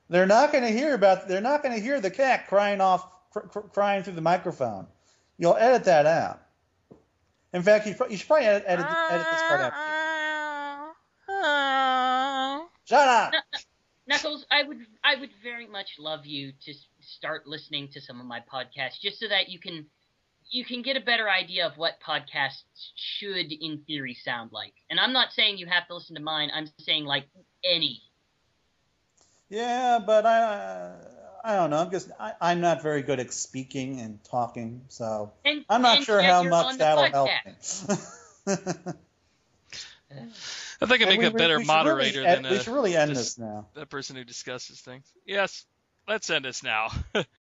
They're not going to hear the cat crying through the microphone. You'll edit that out. In fact, you should probably edit this part out. Shut up. Knuckles, I would very much love you to start listening to some of my podcasts, just so that you can get a better idea of what podcasts should, in theory, sound like. And I'm not saying you have to listen to mine. I'm saying like any. Yeah, but I don't know. I'm not very good at speaking and talking, so I'm not sure how much that'll help me. I think I make a better moderator than we should really end just this now. the person who discusses things. Yes, let's end this now.